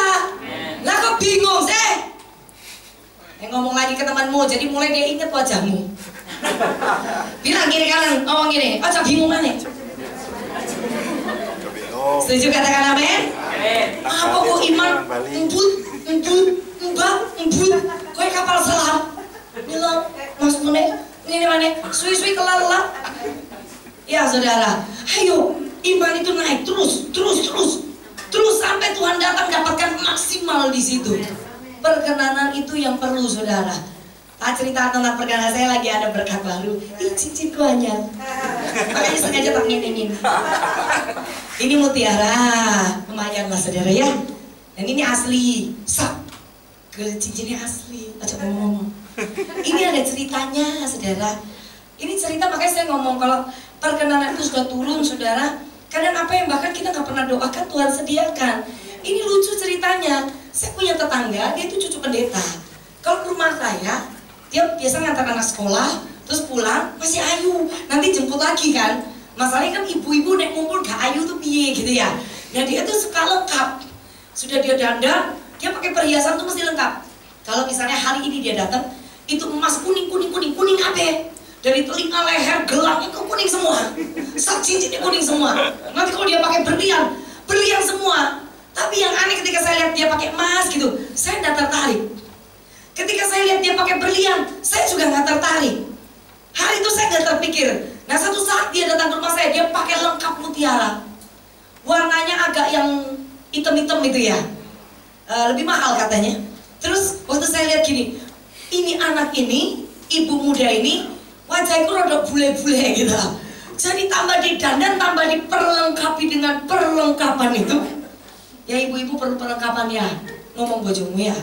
Lah kok bingung sih? Ngomong lagi ke temanmu, jadi mulai dia inget wajahmu. Bilang kiri kanan, ngomong gini, ojo bingung mana? Setuju katakan amin? Apa kok iman embut, kau kapal selam. Bilang, mas meneh, ini mana? Suwi-suwi kelar-kelar. Ya saudara, ayo iman itu naik terus sampai Tuhan datang dapatkan maksimal di situ. Perkenanan itu yang perlu saudara. Cerita tentang perkenanan, saya lagi ada berkat baru. Ih, cincinku hanya. Makanya sengaja tak nginin. Ini mutiara, lumayan lah saudara ya. Dan ini asli, cincinnya asli. Coba ngomong. Ini ada ceritanya saudara. Ini cerita, makanya saya ngomong kalau perkenanan itu sudah turun saudara. Kadang apa yang bahkan kita nggak pernah doakan Tuhan sediakan. Ini lucu ceritanya. Saya punya tetangga, dia itu cucu pendeta. Kalau ke rumah saya, dia biasa ngantar anak sekolah, terus pulang masih ayu. Nanti jemput lagi kan. Masalahnya kan ibu-ibu naik ngumpul gak ayu tuh piye gitu ya. Nah dia tuh suka lengkap. Sudah dia dandan, dia pakai perhiasan tuh mesti lengkap. Kalau misalnya hari ini dia datang, itu emas kuning apa? Dari telinga, leher, gelang itu kuning semua. Cincinnya kuning semua. Nanti kalau dia pakai berlian semua. Tapi yang aneh ketika saya lihat dia pakai emas gitu, saya tidak tertarik. Ketika saya lihat dia pakai berlian, saya juga nggak tertarik. Hari itu saya nggak terpikir. Nah satu saat dia datang ke rumah saya, dia pakai lengkap mutiara. Warnanya agak yang hitam-hitam itu ya. Lebih mahal katanya. Terus waktu saya lihat gini, ini anak ini, ibu muda ini, wajahku rada bule-bule gitu. Jadi tambah didandan, tambah diperlengkapi dengan perlengkapan itu. Ya ibu-ibu perlu perlengkapan ya. Ngomong bojomu ya.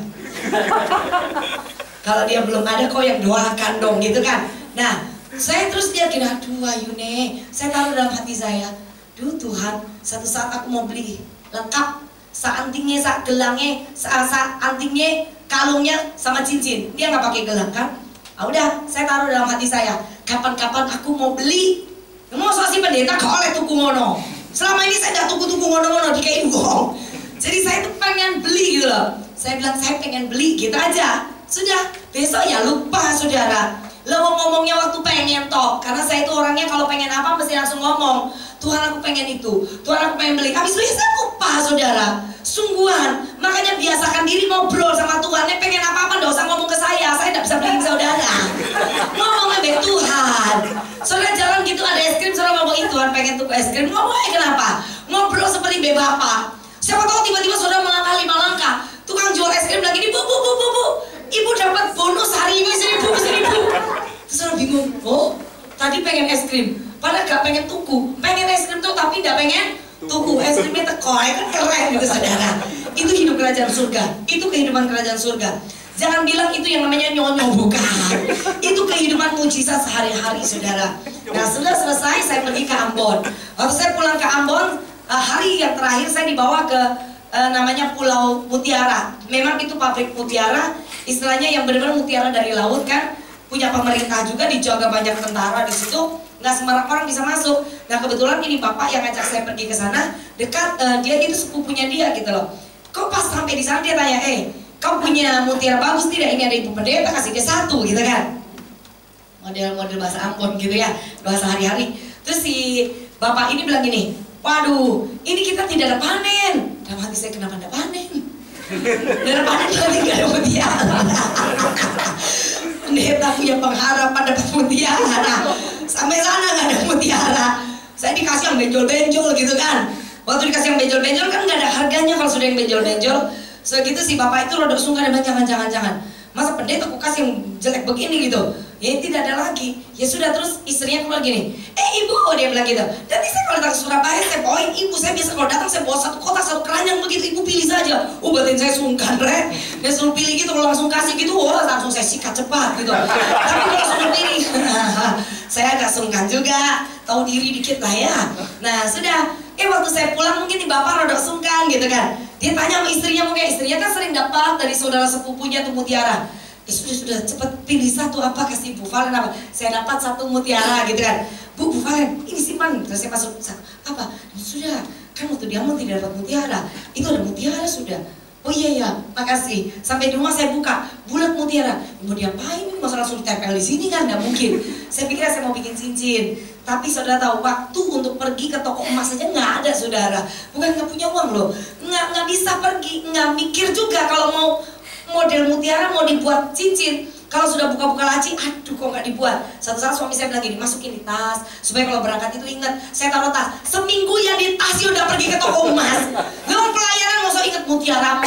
Kalau dia belum ada kok yang doakan dong gitu kan. Nah Saya terus lihat gini, aduh Ayune, saya taruh dalam hati saya, duh Tuhan, satu saat aku mau beli lengkap, antingnya, gelangnya, antingnya, kalungnya, sama cincin. Dia nggak pakai gelang kan? Ah, udah, saya taruh dalam hati saya, kapan-kapan aku mau beli. Mau si pendeta gak oleh tuku ngono. Selama ini saya gak tuku-tuku ngono-ngono di kayak bohong. Jadi saya tuh pengen beli gitu loh. Saya bilang saya pengen beli gitu aja. Sudah, besok ya lupa saudara. Lo ngomongnya waktu pengen toh. Karena saya itu orangnya kalau pengen apa mesti langsung ngomong. Tuhan aku pengen itu, Tuhan aku pengen beli. Habis beli saya lupa saudara. Sungguhan, makanya biasakan diri ngobrol sama Tuhan. Pengen apa-apa gak usah ngomong ke saya gak bisa beliin saudara. Ngomongnya baik Tuhan. Saudara jalan gitu ada es krim, saudara ngomong itu Tuhan pengen tuku es krim. Ngomongnya kenapa? Ngobrol seperti bapak. Siapa tahu tiba-tiba saudara melangkah 5 langkah. Tukang jual es krim bilang gini, bu, ibu dapat bonus hari ini 1.000. Terus saudara bingung, oh tadi pengen es krim, padahal gak pengen tuku. Pengen es krim tuh tapi gak pengen tuku. Es krimnya teko, kan keren gitu saudara. Itu hidup kerajaan surga. Itu kehidupan kerajaan surga. Jangan bilang itu yang namanya nyonyo, bukan. Itu kehidupan mujizat sehari-hari saudara. Nah sudah selesai saya pergi ke Ambon. Waktu saya pulang ke Ambon, hari yang terakhir saya dibawa ke namanya Pulau Mutiara. Memang itu pabrik mutiara, istilahnya yang benar-benar mutiara dari laut kan. Punya pemerintah juga, dijaga banyak tentara di situ. Nggak sembarang orang bisa masuk. Nah kebetulan ini bapak yang ngajak saya pergi ke sana, dekat dia itu sepupunya dia gitu loh. Kok pas sampai di sana dia tanya, kau punya mutiara bagus tidak? Ini ada ibu pendeta, kasih dia 1 gitu kan. Model-model bahasa Ambon gitu ya, bahasa hari-hari. Terus si bapak ini bilang gini, waduh ini kita tidak ada panen. Dalam hati saya, kenapa tidak panen? Tidak panen berarti tidak ada mutiara. Pendeta punya pengharapan dapat mutiara. Sampai sana nggak ada mutiara. Saya dikasih yang benjol-benjol gitu kan. Waktu dikasih yang benjol-benjol kan nggak ada harganya kalau sudah yang benjol-benjol. Segitu si bapak itu rodok sungkan, dan jangan. Masa pendeta aku kasih yang jelek begini gitu. Ya tidak ada lagi. Ya sudah, terus istrinya keluar gini. Ibu, dia bilang gitu. Nanti saya kalau datang ke Surabaya saya bawain ibu. Saya biasa kalau datang saya bawa 1 kotak 1 keranjang begitu. Ibu pilih saja. Batin saya sungkan dia suruh pilih gitu. Kalau langsung kasih gitu, langsung saya sikat cepat gitu. Tapi kalau suruh pilih, saya agak sungkan juga. Tahu diri dikit lah ya. Nah sudah. Waktu saya pulang mungkin di bapak rodok sungkan gitu kan. Dia tanya sama istrinya, mungkin istrinya kan sering dapat dari saudara sepupunya tuh mutiara. Sudah cepet pilih 1 apa, kasih Bu Valen apa. Saya dapat 1 mutiara gitu kan. Bu Valen ini simpan. Terus saya masuk, apa? Sudah, kan waktu dia mau tidak dapat mutiara. Itu ada mutiara sudah. Oh iya, makasih. Sampai di rumah saya buka, bulat mutiara. Mau diapain ini? Masa langsung ditempel di sini kan? Nggak mungkin. Saya pikir saya mau bikin cincin. Tapi saudara tahu, waktu untuk pergi ke toko emas saja nggak ada saudara. Bukan nggak punya uang loh. Nggak bisa pergi, nggak mikir juga kalau mau model mutiara mau dibuat cincin. Kalau sudah buka-buka laci, aduh kok nggak dibuat. Satu saat suami saya bilang gini, masukin di tas supaya kalau berangkat itu ingat. Saya taruh tas, seminggu ya di tas udah pergi ke toko emas. Lalu pelayanan mau ingat mutiara.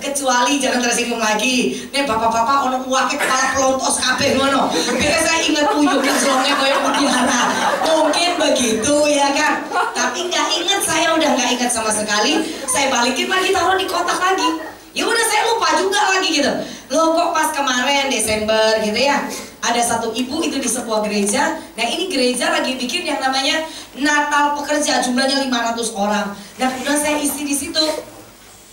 Kecuali jangan tersinggung lagi. Nih bapak-bapak ono wake kepala pelontos kabeh ngono. Biar saya ingat uyuk yang selongnya koyo mutiara. Mungkin begitu ya kan. Tapi nggak ingat, saya udah nggak ingat sama sekali. Saya balikin lagi, taruh di kotak lagi. Ya udah saya lupa juga lagi gitu. Loh kok pas kemarin Desember gitu ya, ada 1 ibu itu di sebuah gereja. Nah ini gereja lagi bikin yang namanya Natal Pekerja, jumlahnya 500 orang. Nah kemudian saya isi di situ.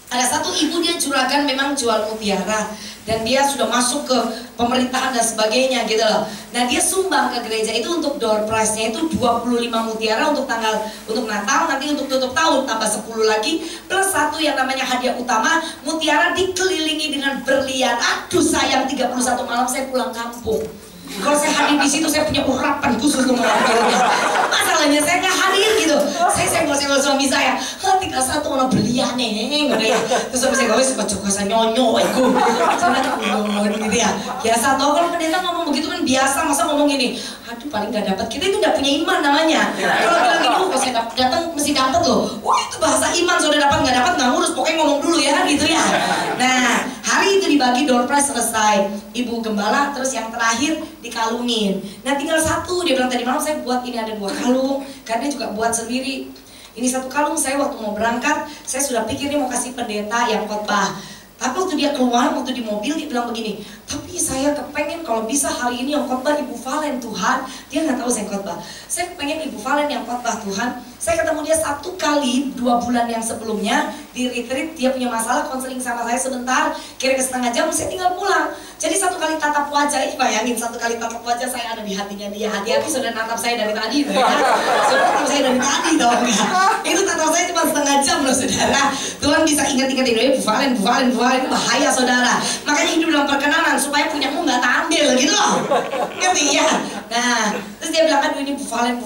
Ada 1 ibu, dia juragan, memang jual mutiara, dan dia sudah masuk ke pemerintahan dan sebagainya gitu loh. Nah dia sumbang ke gereja itu untuk door prize-nya itu 25 mutiara untuk Natal, nanti untuk tutup tahun tambah 10 lagi, plus 1 yang namanya hadiah utama, mutiara dikelilingi dengan berlian. Aduh sayang, 31 malam saya pulang kampung. Kalau saya hadir di situ saya punya urapan khusus untuk mengambilnya. Masalahnya saya nggak hadir gitu. Saya senggol-senggol suami saya. 31 orang belian nih, gitu ya. Terus suami saya suka nyonyo, aku. Saya ngomong gitu ya. Biasa tau kalau pendeta ngomong begitu kan biasa. Masa ngomong gini, aduh paling nggak dapat. Kita itu nggak punya iman namanya. Kalau bilang gini, kalau saya datang mesti dapat loh. Wah itu bahasa iman, sudah dapat nggak dapat nggak ngurus. Pokoknya ngomong dulu ya gitu ya. Nah hari itu dibagi door prize selesai. Ibu gembala terus yang terakhir dikalungin. Nah tinggal 1, dia bilang tadi malam saya buat ini ada 2 kalung, karena dia juga buat sendiri. Ini 1 kalung saya waktu mau berangkat, saya sudah pikir nih mau kasih pendeta yang khotbah. Tapi waktu dia keluar, waktu di mobil dia bilang begini, tapi saya kepengen kalau bisa hari ini yang khotbah Ibu Valen Tuhan. Dia nggak tahu saya khotbah. Saya pengen Ibu Valen yang khotbah Tuhan. Saya ketemu dia 1 kali 2 bulan yang sebelumnya di retreat. Dia punya masalah, konseling sama saya sebentar, kira-kira setengah jam, saya tinggal pulang. Jadi 1 kali tatap wajah, bayangin 1 kali tatap wajah saya ada di hatinya dia. Hati-hati sudah natap saya dari tadi, ya. Sudah natap saya dari tadi, tau nggak? Itu tatap saya cuma setengah jam loh, saudara. Tuhan bisa ingat-ingat ini, Bu Valen, itu bahaya, saudara. Makanya hidup dalam perkenanan supaya punyamu nggak tampil gitu loh. Ngerti ya? Nah, terus dia bilang, aduh ini Bu Valen.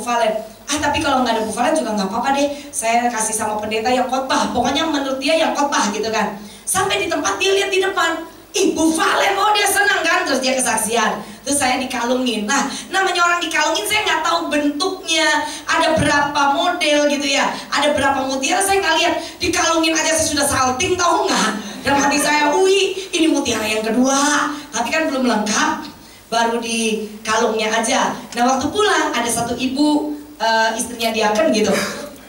Tapi kalau nggak ada Bu Valen juga nggak apa-apa deh. Saya kasih sama pendeta yang khotbah. Pokoknya menurut dia yang khotbah gitu kan. Sampai di tempat dia lihat di depan, Ibu Valen, oh dia senang kan. Terus dia kesaksian. Terus saya dikalungin. Nah, namanya orang dikalungin, saya nggak tahu bentuknya. Ada berapa model gitu ya. Ada berapa mutiara, saya nggak lihat. Dikalungin aja saya sudah salting, tahu nggak? Dan hati saya, wih, ini mutiara yang kedua. Tapi kan belum lengkap. Baru di kalungnya aja. Nah, waktu pulang ada satu ibu, istrinya diaken gitu.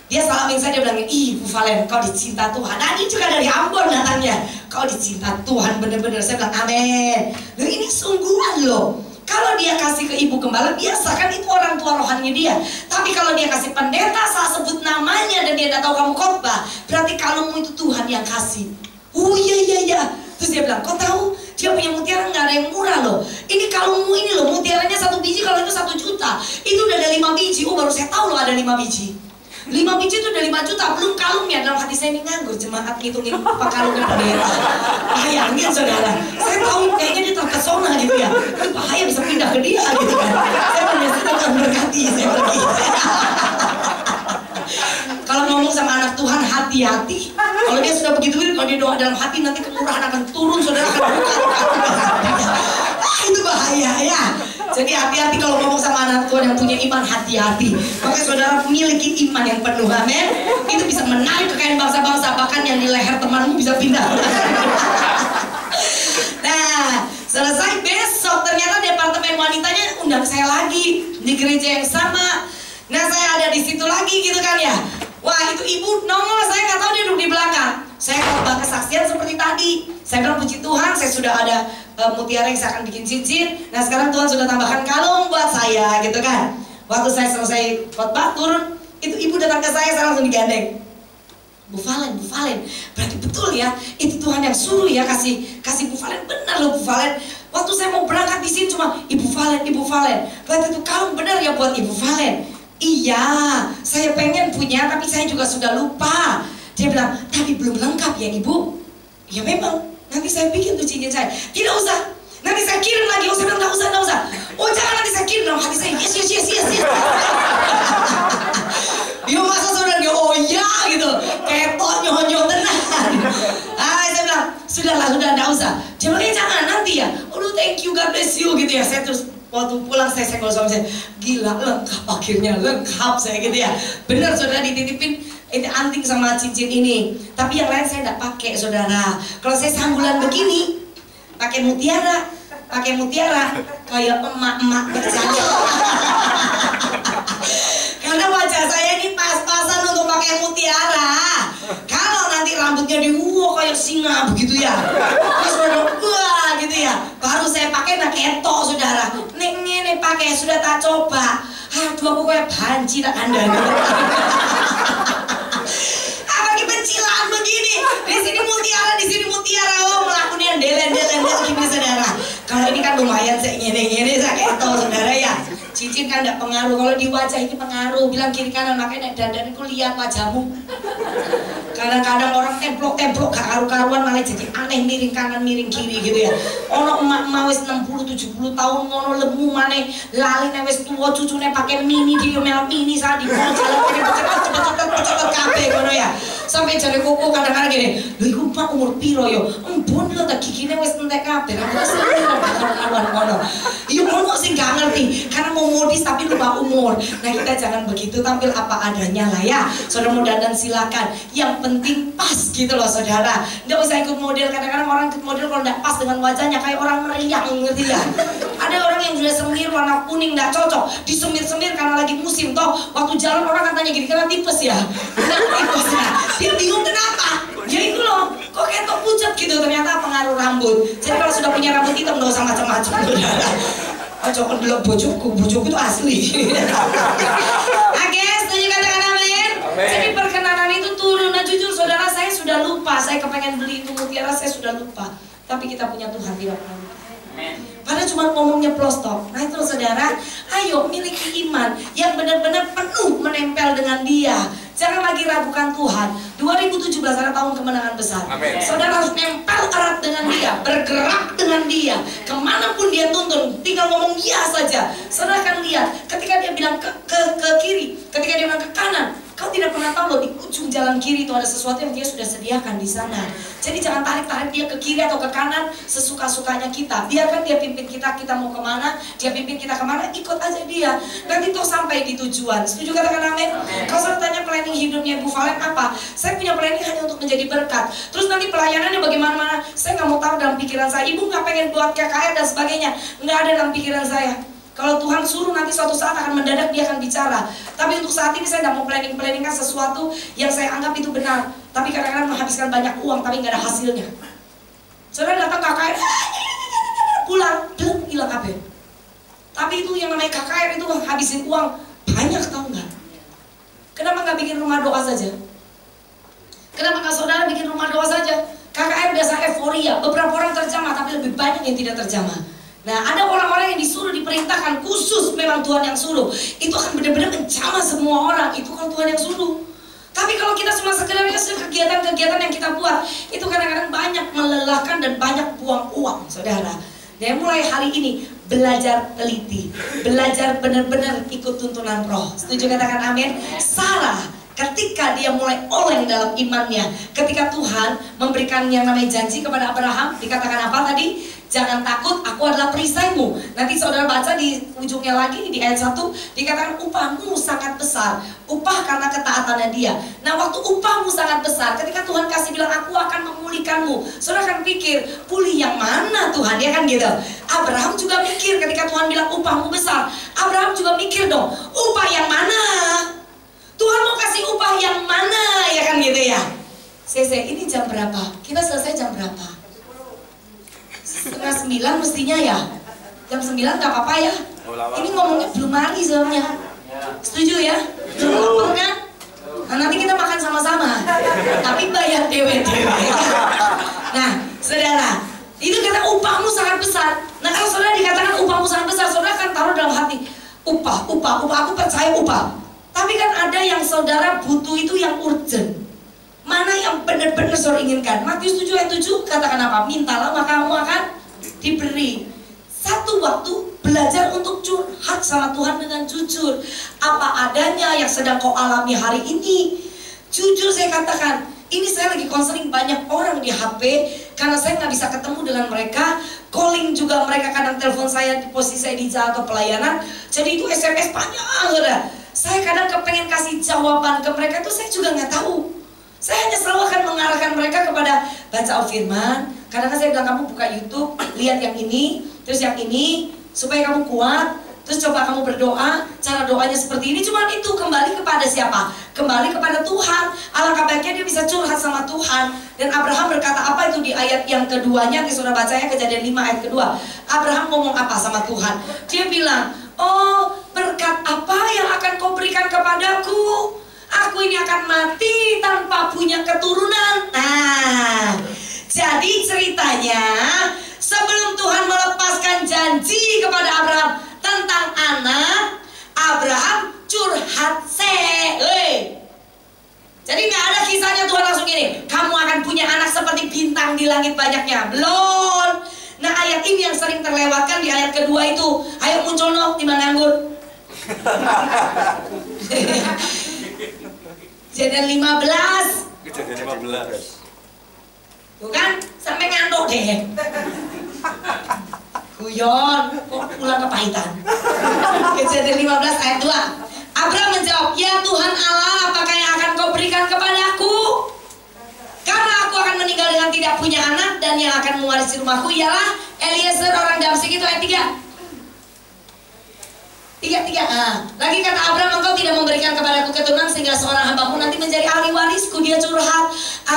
Dia salamin saya, dia bilang, ih Bu Valen, kau dicinta Tuhan. Nah, dia juga dari Ambon datangnya. Kau dicinta Tuhan bener-bener. Saya bilang, amin. Loh, ini sungguhan loh. Kalau dia kasih ke ibu gembala, biasa kan itu orang tua rohaninya dia. Tapi kalau dia kasih pendeta, saat sebut namanya dan dia tidak tahu kamu khotbah, berarti kalungmu itu Tuhan yang kasih. Oh iya. Terus dia bilang, kau tahu dia punya mutiara nggak ada yang murah loh. Ini kalungmu ini loh, mutiaranya 1 biji, kalau itu 1 juta. Itu udah ada 5 biji. Oh, baru saya tahu loh ada 5 biji. 5 biji itu udah 5 juta, belum kalungnya. Dalam hati saya, ini nganggur jemaat ngitungin apa kalungnya pendeta. Bayangin saudara, saya tahu kayaknya dia terpesona gitu ya. Bahaya bisa pindah ke dia gitu kan. Saya biasanya akan berkati, saya pergi. Kalau ngomong sama anak Tuhan, hati-hati. Kalau dia sudah begitu, kalau dia doa dalam hati, nanti kemurahan akan turun, saudara akan buka. Itu bahaya ya. Jadi hati-hati kalau ngomong sama anak Tuhan yang punya iman, hati-hati. Makanya saudara miliki iman yang penuh, amin. Itu bisa menarik kekayaan bangsa-bangsa, bahkan yang di leher temanmu bisa pindah. Nah, selesai besok ternyata departemen wanitanya undang saya lagi di gereja yang sama. Nah, saya ada di situ lagi gitu kan ya. Wah, itu ibu nongol, saya nggak tahu dia duduk di belakang. Saya khotbah kesaksian seperti tadi. Saya bilang, puji Tuhan, saya sudah ada mutiara yang saya akan bikin cincin. Nah, sekarang Tuhan sudah tambahkan kalung buat saya gitu kan. Waktu saya selesai khotbah turun, itu ibu datang ke saya langsung digandeng. Bu Valen, berarti betul ya, itu Tuhan yang suruh ya kasih Bu Valen, benar loh Bu Valen. Waktu saya mau berangkat di sini cuma Ibu Valen, berarti itu kalung benar ya buat Ibu Valen. Iya, saya pengen punya, tapi saya juga sudah lupa. Dia bilang, tapi belum lengkap ya Ibu. Ya memang, nanti saya bikin tuh cincin saya. Tidak usah, nanti saya kirim lagi. Oh, saya bilang, tidak usah. Oh, jangan, nanti saya kirim. Dalam hati saya, yes. Dia masa saudara, oh iya gitu. Ketot, nyoh tenang. Saya bilang, sudahlah, tidak usah. Dia bilang, jangan, nanti ya. Oh, thank you, God bless you gitu ya. Saya terus waktu pulang saya senggol suami saya, gila lengkap akhirnya, lengkap saya gitu ya. Benar saudara, dititipin ini anting sama cincin ini. Tapi yang lain saya tidak pakai saudara. Kalau saya sambulan begini, pakai mutiara kayak emak-emak bercanda. Karena wajah saya ini pas-pasan untuk pakai mutiara. Kalau nanti rambutnya kayak singa begitu ya, terus wah gitu ya, baru saya pakai nak ketok saudara. Nek pakai sudah tak coba. Aduh, aku kayak banci tak Anda gitu. Apalagi pencilaan begini. Di sini mutiara, oh melakukan delen gini saudara. Kalau ini kan lumayan saya ngene saya ketok saudara ya. Cincin kan tidak pengaruh, kalau di wajah ini pengaruh. Bilang kiri kanan, makanya dandanku lihat wajahmu. Kadang-kadang orang templok gak karu-karuan malah jadi aneh, miring kanan miring kiri gitu ya. Ono emak wis 60-70 tahun ngono lemu maneh lali wis tua, cucune pakai mini dia mel mini saat di mall cepet kabeh ngono ya. Sampai jare koko kadang-kadang gini, lho iku Pak umur piro yo? Embun lho tak gigine wis entek kabeh. Karuan ngono. Yo ngono sing gak ngerti karena mau modis tapi lupa umur. Nah, kita jangan begitu, tampil apa adanya lah ya. Saudara mau dandan silakan. Yang penting pas gitu loh saudara. Nggak usah ikut model. Kadang-kadang orang ikut model kalau nggak pas dengan wajahnya kayak orang meriang, ngerti ya. Ada orang yang juga semir warna kuning nggak cocok, disemir-semir karena lagi musim toh. Waktu jalan orang katanya gini karena tipes ya. Dia bingung kenapa? Ya itu loh, kok kayak ketok pucat gitu, ternyata pengaruh rambut. Jadi kalau sudah punya rambut hitam nggak usah macam-macam. Jangan bilang bojoku itu asli. Oke, setuju katakan amin. Jadi perkenanan itu turun. Nah jujur saudara, saya sudah lupa. Saya kepengen beli itu mutiara, saya sudah lupa. Tapi kita punya Tuhan tidak pernah lupa. Padahal cuma ngomongnya plostok. Nah itu saudara, ayo miliki iman yang benar-benar penuh menempel dengan Dia. Jangan lagi ragukan Tuhan. 2017 adalah tahun kemenangan besar. Amen. Saudara harus nempel erat dengan Dia, bergerak dengan Dia. Kemanapun Dia tuntun, tinggal ngomong iya saja. Saudara akan lihat, ketika Dia bilang ke kiri, ketika Dia bilang ke kanan, kau tidak pernah tahu loh di ujung jalan kiri itu ada sesuatu yang Dia sudah sediakan di sana. Jadi jangan tarik-tarik Dia ke kiri atau ke kanan sesuka-sukanya kita. Biarkan Dia pimpin kita mau kemana, Dia pimpin kita kemana, ikut aja Dia. Nanti toh sampai di tujuan. Setuju katakan amin? Kalau saya tanya planning hidupnya Ibu Valen apa? Saya punya planning hanya untuk menjadi berkat. Terus nanti pelayanannya bagaimana? Saya nggak mau tahu dalam pikiran saya. Ibu nggak pengen buat KKR dan sebagainya. Nggak ada dalam pikiran saya. Kalau Tuhan suruh nanti suatu saat akan mendadak Dia akan bicara. Tapi untuk saat ini saya tidak mau planning-planningkan sesuatu yang saya anggap itu benar. Tapi kadang-kadang menghabiskan banyak uang tapi nggak ada hasilnya. Saudara datang KKR, pulang, belum hilang apa? Tapi itu yang namanya KKR itu habisin uang banyak, tahu nggak? Kenapa nggak bikin rumah doa saja? Kenapa nggak saudara bikin rumah doa saja? KKR biasa euforia, beberapa orang terjamah tapi lebih banyak yang tidak terjamah. Nah, ada orang-orang yang disuruh diperintahkan khusus memang Tuhan yang suruh. Itu akan benar-benar menjamah semua orang. Itu kalau Tuhan yang suruh. Tapi kalau kita cuma sekedar kegiatan-kegiatan yang kita buat, itu kadang-kadang banyak melelahkan dan banyak buang uang, saudara. Dan mulai hari ini belajar teliti, belajar benar-benar ikut tuntunan Roh. Setuju katakan amin? Sarah ketika dia mulai oleng dalam imannya, ketika Tuhan memberikan yang namanya janji kepada Abraham, dikatakan apa tadi? Jangan takut, aku adalah perisaimu. Nanti saudara baca di ujungnya lagi di ayat 1, dikatakan upahmu sangat besar. Upah karena ketaatannya dia. Nah waktu upahmu sangat besar, ketika Tuhan kasih bilang aku akan memulihkanmu, saudara akan pikir, pulih yang mana Tuhan? Ya kan gitu. Abraham juga mikir ketika Tuhan bilang upahmu besar. Abraham juga mikir dong, upah yang mana? Tuhan mau kasih upah yang mana? Ya kan gitu ya. Sese, ini jam berapa? Kita selesai jam berapa? 8:30 mestinya ya. Jam 9 gak apa-apa ya. Ini ngomongnya belum mari soalnya. Setuju ya? Belum lapar kan? Nah, nanti kita makan sama-sama. Tapi bayar dewe-dewe. Nah saudara, itu kata upahmu sangat besar. Nah kalau saudara dikatakan upahmu sangat besar, saudara kan taruh dalam hati, upah, aku percaya upah. Tapi kan ada yang saudara butuh itu yang urgent. Mana yang benar-benar saudara inginkan? Matius 7 ayat 7 katakan apa? Mintalah maka kamu akan diberi. Satu waktu belajar untuk curhat sama Tuhan dengan jujur. Apa adanya yang sedang kau alami hari ini. Jujur saya katakan, ini saya lagi konseling banyak orang di HP karena saya nggak bisa ketemu dengan mereka. Calling juga mereka, kadang telepon saya di posisi saya di jalan atau pelayanan. Jadi itu SMS panjang, saudara. Saya kadang kepengen kasih jawaban ke mereka itu saya juga nggak tahu. Saya hanya selalu akan mengarahkan mereka kepada baca firman. Kadang saya bilang kamu buka YouTube, lihat yang ini, terus yang ini, supaya kamu kuat. Terus coba kamu berdoa, cara doanya seperti ini. Cuma itu kembali kepada siapa? Kembali kepada Tuhan. Alangkah baiknya dia bisa curhat sama Tuhan. Dan Abraham berkata apa itu di ayat yang keduanya? Nanti sudah baca ya, Kejadian 5 ayat kedua. Abraham ngomong apa sama Tuhan? Dia bilang, oh berkat apa yang akan kau berikan kepadaku? Aku ini akan mati tanpa punya keturunan. Nah, jadi ceritanya sebelum Tuhan melepaskan janji kepada Abraham tentang anak, Abraham curhat Jadi nggak ada kisahnya Tuhan langsung gini, kamu akan punya anak seperti bintang di langit banyaknya. Belum. Nah ayat ini yang sering terlewatkan di ayat kedua itu. Ayo muncul no, timbang nganggur. Kejadian 15. Kejadian 15. Tuh kan, sampai ngantuk deh. Guyon, kok pulang kepahitan. Kejadian 15 ayat 2. Abraham menjawab, ya Tuhan Allah, apakah yang akan kau berikan kepadaku? Karena aku akan meninggal dengan tidak punya anak, dan yang akan mewarisi rumahku ialah Eliezer orang Damsik. Itu ayat 3. 3. Lagi kata Abraham, engkau tidak memberikan kepadaku keturunan sehingga seorang hambamu nanti menjadi ahli warisku. Dia curhat,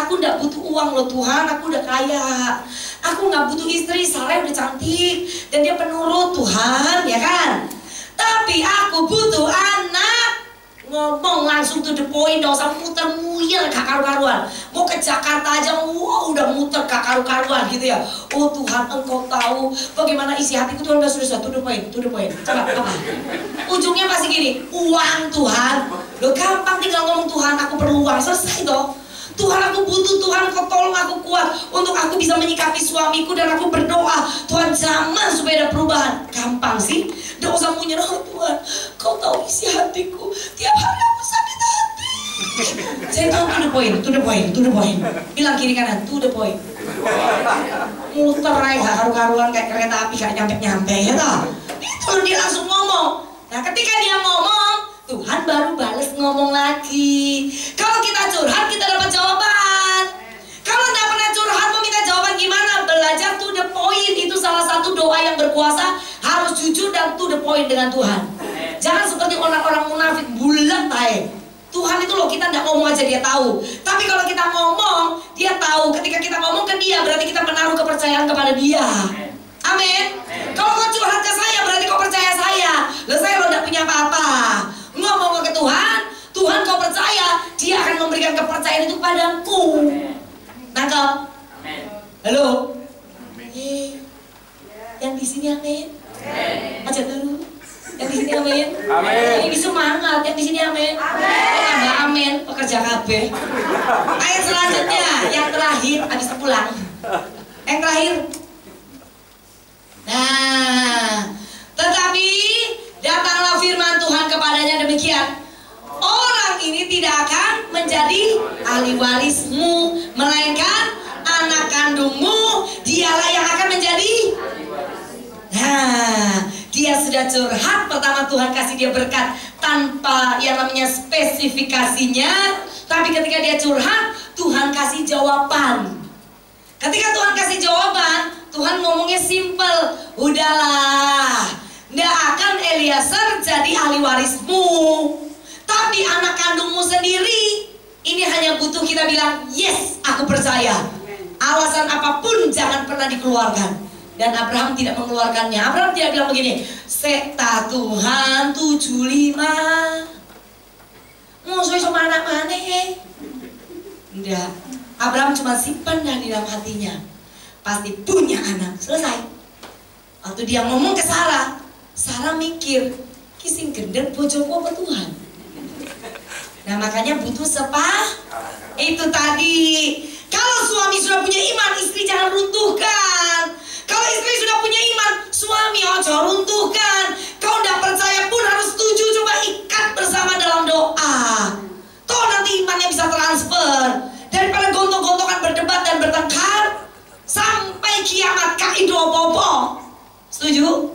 aku nggak butuh uang loh Tuhan, aku udah kaya. Aku nggak butuh istri, Sarah udah cantik dan dia penurut Tuhan, ya kan? Tapi aku butuh anak. Ngomong langsung to the point, gak usah muter-muter gak karu-karuan. Mau ke Jakarta aja, wow, udah muter gak karu-karuan gitu ya. Oh Tuhan, Engkau tahu bagaimana isi hatiku. Tuhan, sudah to the point, to the point. Coba, apa? Ujungnya pasti gini, uang Tuhan. Loh gampang tinggal ngomong Tuhan, aku perlu uang, selesai toh. Tuhan, aku butuh, Tuhan Kau tolong aku kuat untuk aku bisa menyikapi suamiku. Dan aku berdoa, Tuhan zaman supaya ada perubahan. Gampang sih, gak usah menyerah. Oh, Tuhan, Kau tahu isi hatiku, tiap hari aku sakit hati. Saya tahu to the point, to the point, to the point. Bilang kiri kanan, to the point. Muter aja karu-karuan kayak kereta api gak nyampe-nyampe ya toh. Itu loh, dia langsung ngomong. Nah ketika dia ngomong, Tuhan baru bales ngomong lagi. Kalau kita curhat, kita dapat jawaban. Kalau nggak pernah curhat, mau minta jawaban gimana? Belajar to the point. Itu salah satu doa yang berkuasa. Harus jujur dan to the point dengan Tuhan. Jangan seperti orang-orang munafik bulat tae. Tuhan itu loh, kita nggak ngomong aja dia tahu. Tapi kalau kita ngomong, dia tahu. Ketika kita ngomong ke dia, berarti kita menaruh kepercayaan kepada dia. Amin. Kalau kau curhat ke saya, berarti kau percaya saya. Loh saya lo nggak punya apa-apa. Ngomong ke Tuhan, Tuhan kau percaya, dia akan memberikan kepercayaan itu padaku. Nangkep? Halo? Yang di sini amin? Aja dulu. Yang di sini amin? Ini semangat, yang di sini amin? Mbak amin, pekerja KB. Ayat selanjutnya, yang terakhir, habis pulang. Yang terakhir. Nah, tetapi datanglah firman Tuhan kepadanya demikian. Orang ini tidak akan menjadi ahli warismu, melainkan anak kandungmu. Dialah yang akan menjadi. Nah, dia sudah curhat. Pertama Tuhan kasih dia berkat tanpa yang namanya spesifikasinya. Tapi ketika dia curhat, Tuhan kasih jawaban. Ketika Tuhan kasih jawaban, Tuhan ngomongnya simple. Udahlah, nggak akan Eliezer jadi ahli warismu, tapi anak kandungmu sendiri. Ini hanya butuh kita bilang yes, aku percaya. Alasan apapun jangan pernah dikeluarkan. Dan Abraham tidak mengeluarkannya. Abraham tidak bilang begini, sekta Tuhan 75 musuh sama anak mana. Enggak. Abraham cuma simpan di dalam hatinya, pasti punya anak, selesai. Waktu dia ngomong ke Sarah, Sarah mikir, kising gendeng bojoku apa Tuhan. Nah makanya butuh itu tadi. Kalau suami sudah punya iman, istri jangan runtuhkan. Kalau istri sudah punya iman, suami ojo runtuhkan. Kau tidak percaya pun harus setuju, coba ikat bersama dalam doa. Toh nanti imannya bisa transfer. Daripada gontok-gontokan berdebat dan bertengkar sampai kiamat kaido popo. Setuju?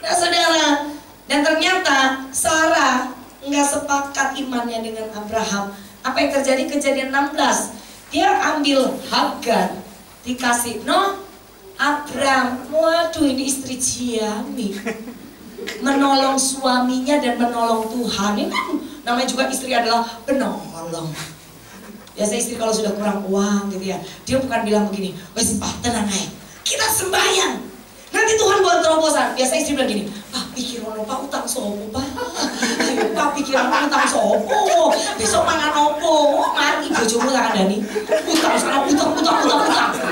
Nah saudara, dan ternyata Sarah nggak sepakat imannya dengan Abraham. Apa yang terjadi? Kejadian 16, dia ambil Hagar, dikasih Abraham. Waduh, ini istri Ciami, menolong suaminya dan menolong Tuhan. Ini kan namanya juga istri adalah penolong. Biasa istri kalau sudah kurang uang gitu ya, dia bukan bilang begini, wes Pak tenang aja, kita sembahyang, nanti Tuhan buat terobosan. Biasa istri bilang gini, Pak pikir ono Pak utang sopo Pak, ayo Pak pikir ono utang sopo, besok mangan opo, mari bojomu tak ada nih, utang sekarang utang.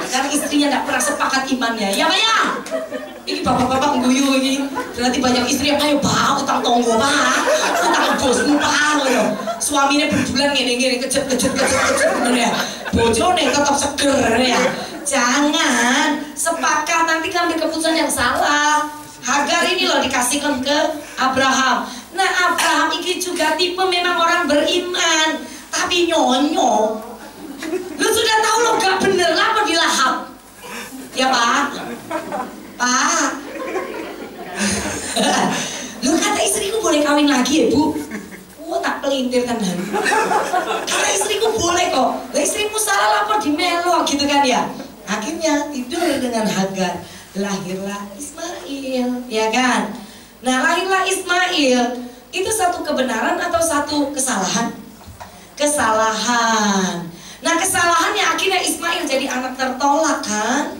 Karena istrinya tidak pernah sepakat imannya, ya Pak ya. Ini bapak-bapak guyu ini, berarti banyak istri yang ayo Pak utang tonggo Pak, utang bosmu Pak, suaminya berbulan ngene-ngene kejet ya, bojone tetap seger ya. Jangan sepakat, nanti ambil keputusan yang salah. Hagar ini loh dikasihkan ke Abraham. Nah Abraham ini juga tipe memang orang beriman, tapi nyonyok. Lu sudah tahu lo gak bener apa dilahap, ya Pak. Lu kata istriku boleh kawin lagi ya Bu? Oh tak pelintir kan. Kata istriku boleh kok. Lah istrimu salah lapor di Melo gitu kan ya. Akhirnya tidur dengan Hagar, lahirlah Ismail, ya kan? Nah lahirlah Ismail, itu satu kebenaran atau satu kesalahan? Kesalahan. Nah kesalahannya akhirnya Ismail jadi anak tertolak kan,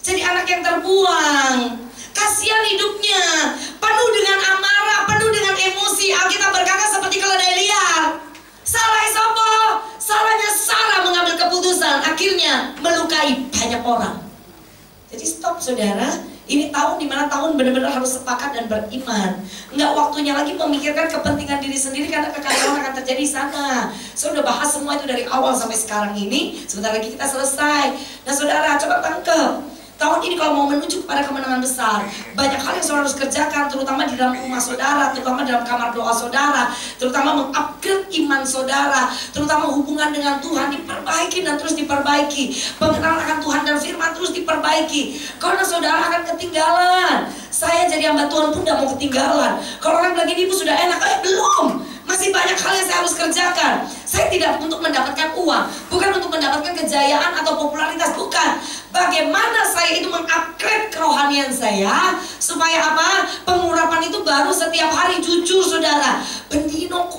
jadi anak yang terbuang. Kasihan hidupnya, penuh dengan amarah, penuh dengan emosi. Alkitab berkata seperti keledai liar. Salah sopo, salahnya Sarah mengambil keputusan, akhirnya melukai banyak orang. Jadi stop saudara, ini tahun dimana tahun benar-benar harus sepakat dan beriman. Enggak waktunya lagi memikirkan kepentingan diri sendiri, karena kekacauan akan terjadi di sana. Saya udah bahas semua itu dari awal sampai sekarang ini. Sebentar lagi kita selesai. Nah saudara, coba tangkap. Tahun ini kalau mau menuju kepada kemenangan besar, banyak hal yang saudara harus kerjakan, terutama di dalam rumah saudara, terutama dalam kamar doa saudara, terutama mengupgrade iman saudara, terutama hubungan dengan Tuhan diperbaiki dan terus diperbaiki. Pengenalan akan Tuhan dan firman terus diperbaiki. Karena saudara akan ketinggalan. Saya jadi hamba Tuhan pun tidak mau ketinggalan. Kalau orang bilang ibu sudah enak, belum. Masih banyak hal yang saya harus kerjakan. Saya tidak untuk mendapatkan uang, bukan untuk mendapatkan kejayaan atau popularitas, bukan. Bagaimana saya itu mengupgrade kerohanian saya, supaya apa? Pengurapan itu baru setiap hari. Jujur saudara, bendino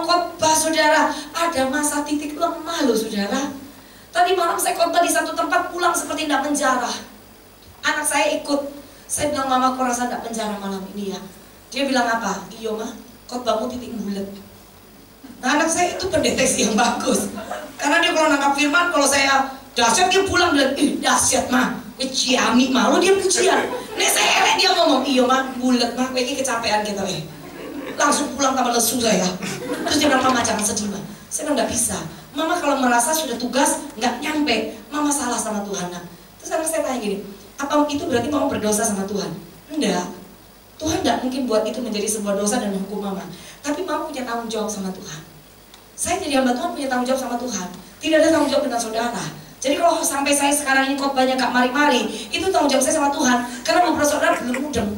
khotbah saudara, ada masa titik lemah loh saudara. Tadi malam saya khotbah di satu tempat, pulang seperti tidak penjara. Anak saya ikut. Saya bilang, mama aku rasa tidak penjara malam ini ya. Dia bilang apa? Iya mah, khotbahmu titik bulat. Nah anak saya itu pendeteksi yang bagus, karena dia kalau nangkap firman, kalau saya dahsyat dia pulang bilang, dahsyat mah, ciami mah, lo dia pujian. Nih saya elek dia ngomong, iya mah, bulat mah, ini kecapean kita langsung pulang tambah lesu saya. Terus dia bilang, mama jangan sedih mah. Saya bilang nggak bisa. Mama kalau merasa sudah tugas nggak nyampe, mama salah sama Tuhan. Nah, terus anak saya tanya gini, apa itu berarti mama berdosa sama Tuhan? Enggak. Tuhan tidak mungkin buat itu menjadi sebuah dosa dan hukum mama. Tapi mama punya tanggung jawab sama Tuhan. Saya jadi hamba Tuhan punya tanggung jawab sama Tuhan. Tidak ada tanggung jawab dengan saudara. Jadi kalau sampai saya sekarang ini khotbahnya gak mari-mari, itu tanggung jawab saya sama Tuhan. Karena beberapa saudara belum mudeng.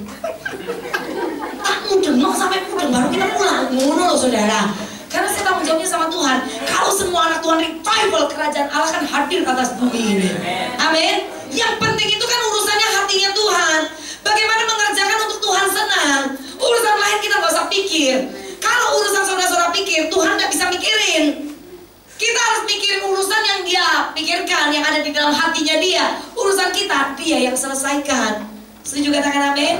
Tak mudeng, mau sampai mudeng baru kita pulang. Ngono loh saudara. Karena saya tanggung jawabnya sama Tuhan. Kalau semua anak Tuhan revival, kerajaan Allah kan hadir ke atas bumi ini. Amin. Yang penting itu kan urusannya hatinya Tuhan. Bagaimana mengerjakan untuk Tuhan senang. Urusan lain kita gak usah pikir. Kalau urusan saudara-saudara pikir, Tuhan gak bisa mikirin. Kita harus mikirin urusan yang dia pikirkan, yang ada di dalam hatinya dia. Urusan kita, dia yang selesaikan. Setuju katakan amin?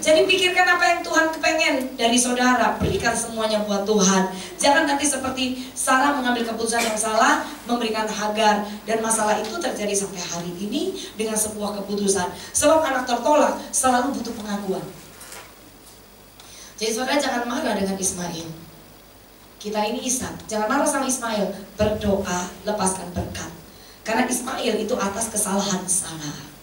Jadi pikirkan apa yang Tuhan kepengen dari saudara. Berikan semuanya buat Tuhan. Jangan nanti seperti Sarah mengambil keputusan yang salah, memberikan Hagar. Dan masalah itu terjadi sampai hari ini dengan sebuah keputusan. Sebab anak tertolak selalu butuh pengakuan. Jadi saudara jangan marah dengan Ismail. Kita ini Ishak, jangan marah sama Ismail. Berdoa, lepaskan berkat. Karena Ismail itu atas kesalahan Sarah.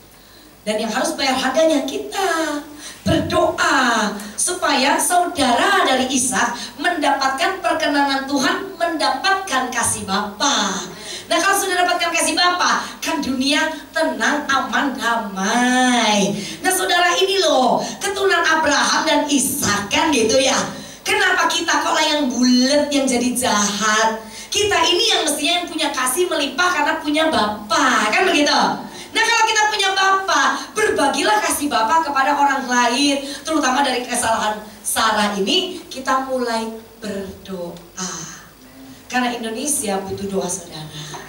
Dan yang harus bayar harganya kita. Berdoa supaya saudara dari Ishak mendapatkan perkenanan Tuhan, mendapatkan kasih Bapa. Nah kalau sudah dapatkan kasih Bapa, kan dunia tenang, aman, damai. Nah saudara ini loh, keturunan Abraham dan Ishak kan gitu ya. Kenapa kita kok lah yang bulat, yang jadi jahat? Kita ini yang mestinya yang punya kasih melimpah karena punya Bapa, kan begitu? Nah kalau kita punya Bapa, berbagilah kasih Bapa kepada orang lain. Terutama dari kesalahan Sarah ini, kita mulai berdoa. Karena Indonesia butuh doa saudara.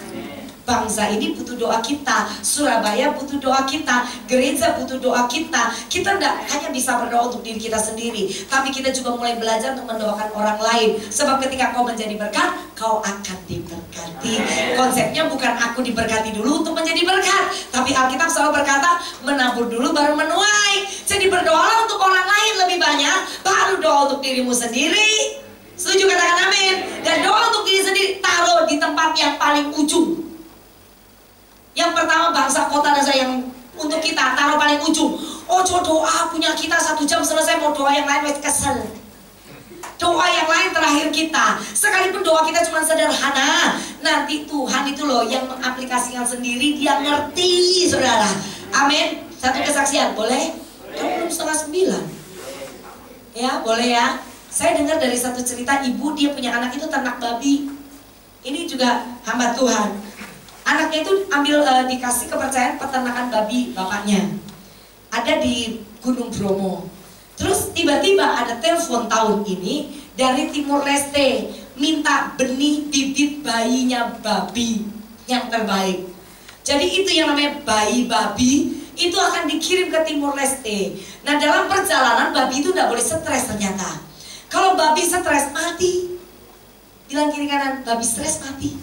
Bangsa ini butuh doa kita. Surabaya butuh doa kita. Gereja butuh doa kita. Kita tidak hanya bisa berdoa untuk diri kita sendiri, tapi kita juga mulai belajar untuk mendoakan orang lain. Sebab ketika kau menjadi berkat, kau akan diberkati. Konsepnya bukan aku diberkati dulu untuk menjadi berkat, tapi Alkitab selalu berkata menabur dulu baru menuai. Jadi berdoalah untuk orang lain lebih banyak, baru doa untuk dirimu sendiri. Setuju katakan amin. Dan doa untuk diri sendiri taruh di tempat yang paling ujung. Yang pertama bangsa, kota, dan saya yang untuk kita taruh paling ujung. Ojo doa punya kita 1 jam selesai, mau doa yang lain kesel. Doa yang lain terakhir kita. Sekalipun doa kita cuma sederhana, nanti Tuhan itu loh yang mengaplikasikan sendiri. Dia ngerti saudara. Amin. Satu kesaksian boleh? Kamu belum 8:30. Ya boleh ya. Saya dengar dari satu cerita ibu, dia punya anak itu ternak babi. Ini juga hamba Tuhan. Anaknya itu dikasih kepercayaan peternakan babi bapaknya. Ada di Gunung Bromo. Terus tiba-tiba ada telepon tahun ini, dari Timur Leste minta benih bibit bayinya babi yang terbaik. Jadi itu yang namanya bayi babi, itu akan dikirim ke Timur Leste. Nah dalam perjalanan babi itu tidak boleh stres ternyata. Kalau babi stres mati. Bilang kiri kanan, babi stres mati.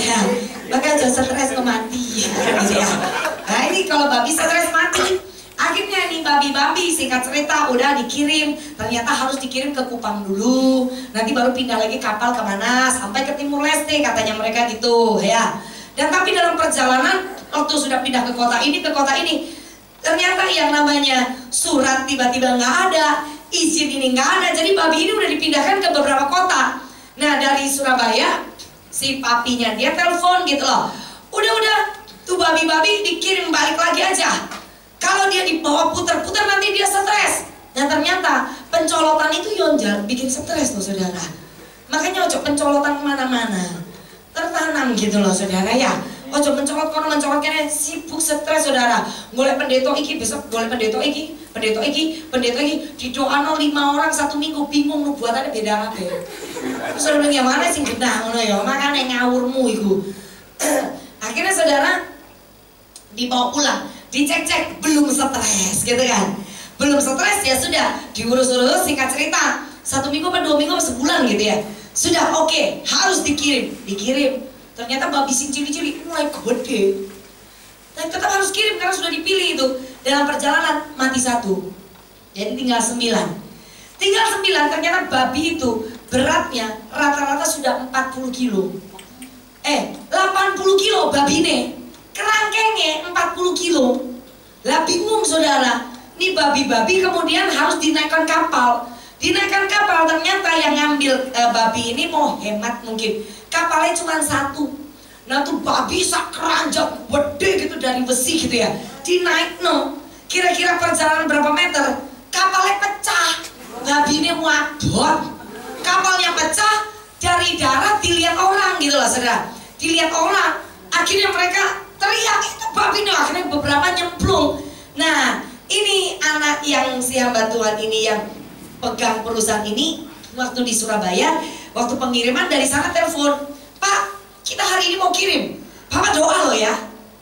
Ya, maka jangan stres kok mati. Ya. Nah ini kalau babi stres mati. Akhirnya nih babi-babi singkat cerita udah dikirim. Ternyata harus dikirim ke Kupang dulu. Nanti baru pindah lagi kapal kemana, sampai ke Timur Leste katanya mereka gitu ya. Dan tapi dalam perjalanan waktu sudah pindah ke kota ini ternyata yang namanya surat tiba-tiba nggak ada, izin ini nggak ada. Jadi babi ini udah dipindahkan ke beberapa kota. Nah dari Surabaya si papinya dia telepon gitu loh. Udah tuh babi-babi dikirim balik lagi aja. Kalau dia dibawa putar-putar nanti dia stres. Nah ternyata pencolotan itu yonjal bikin stres loh saudara. Makanya ojo pencolotan kemana-mana, tertanam gitu loh saudara ya. Ojo mencolot kono mencolot kene, sibuk stres saudara. Golek pendeta iki besok, golek pendeta iki didoano 5 orang 1 minggu, bingung nubuatannya beda kabeh. Terus saudara yang mana sing genah ngono ya, makane ngawurmu iku. Akhirnya saudara dibawa pulang, dicek-cek belum stres gitu kan. Belum stres ya sudah diurus-urus, singkat cerita 1 minggu apa 2 minggu apa sebulan gitu ya. Sudah oke, harus dikirim. Ternyata babi sing cili-cili mulai gede. Dan tetap harus kirim karena sudah dipilih itu. Dalam perjalanan mati 1. Jadi tinggal 9. Ternyata babi itu beratnya rata-rata sudah 40 kilo. 80 kilo babi ini. Kerangkengnya 40 kilo. Lah bingung saudara. Ini babi-babi kemudian harus dinaikkan kapal. Dinaikkan kapal, ternyata yang ngambil babi ini mau hemat mungkin. Kapalnya cuma 1. Nah tuh babi sak keranjang gede gitu dari besi gitu ya. Dinaik no. Kira-kira perjalanan berapa meter? Kapalnya pecah. Babi ini muabot. Kapalnya pecah, dari darat dilihat orang gitu loh saudara. Dilihat orang. Akhirnya mereka teriak, itu babi nih. Akhirnya beberapa nyemplung. Nah ini anak yang si hamba Tuhan ini yang pegang perusahaan ini waktu di Surabaya, waktu pengiriman dari sana telepon, Pak kita hari ini mau kirim, Papa doa loh ya.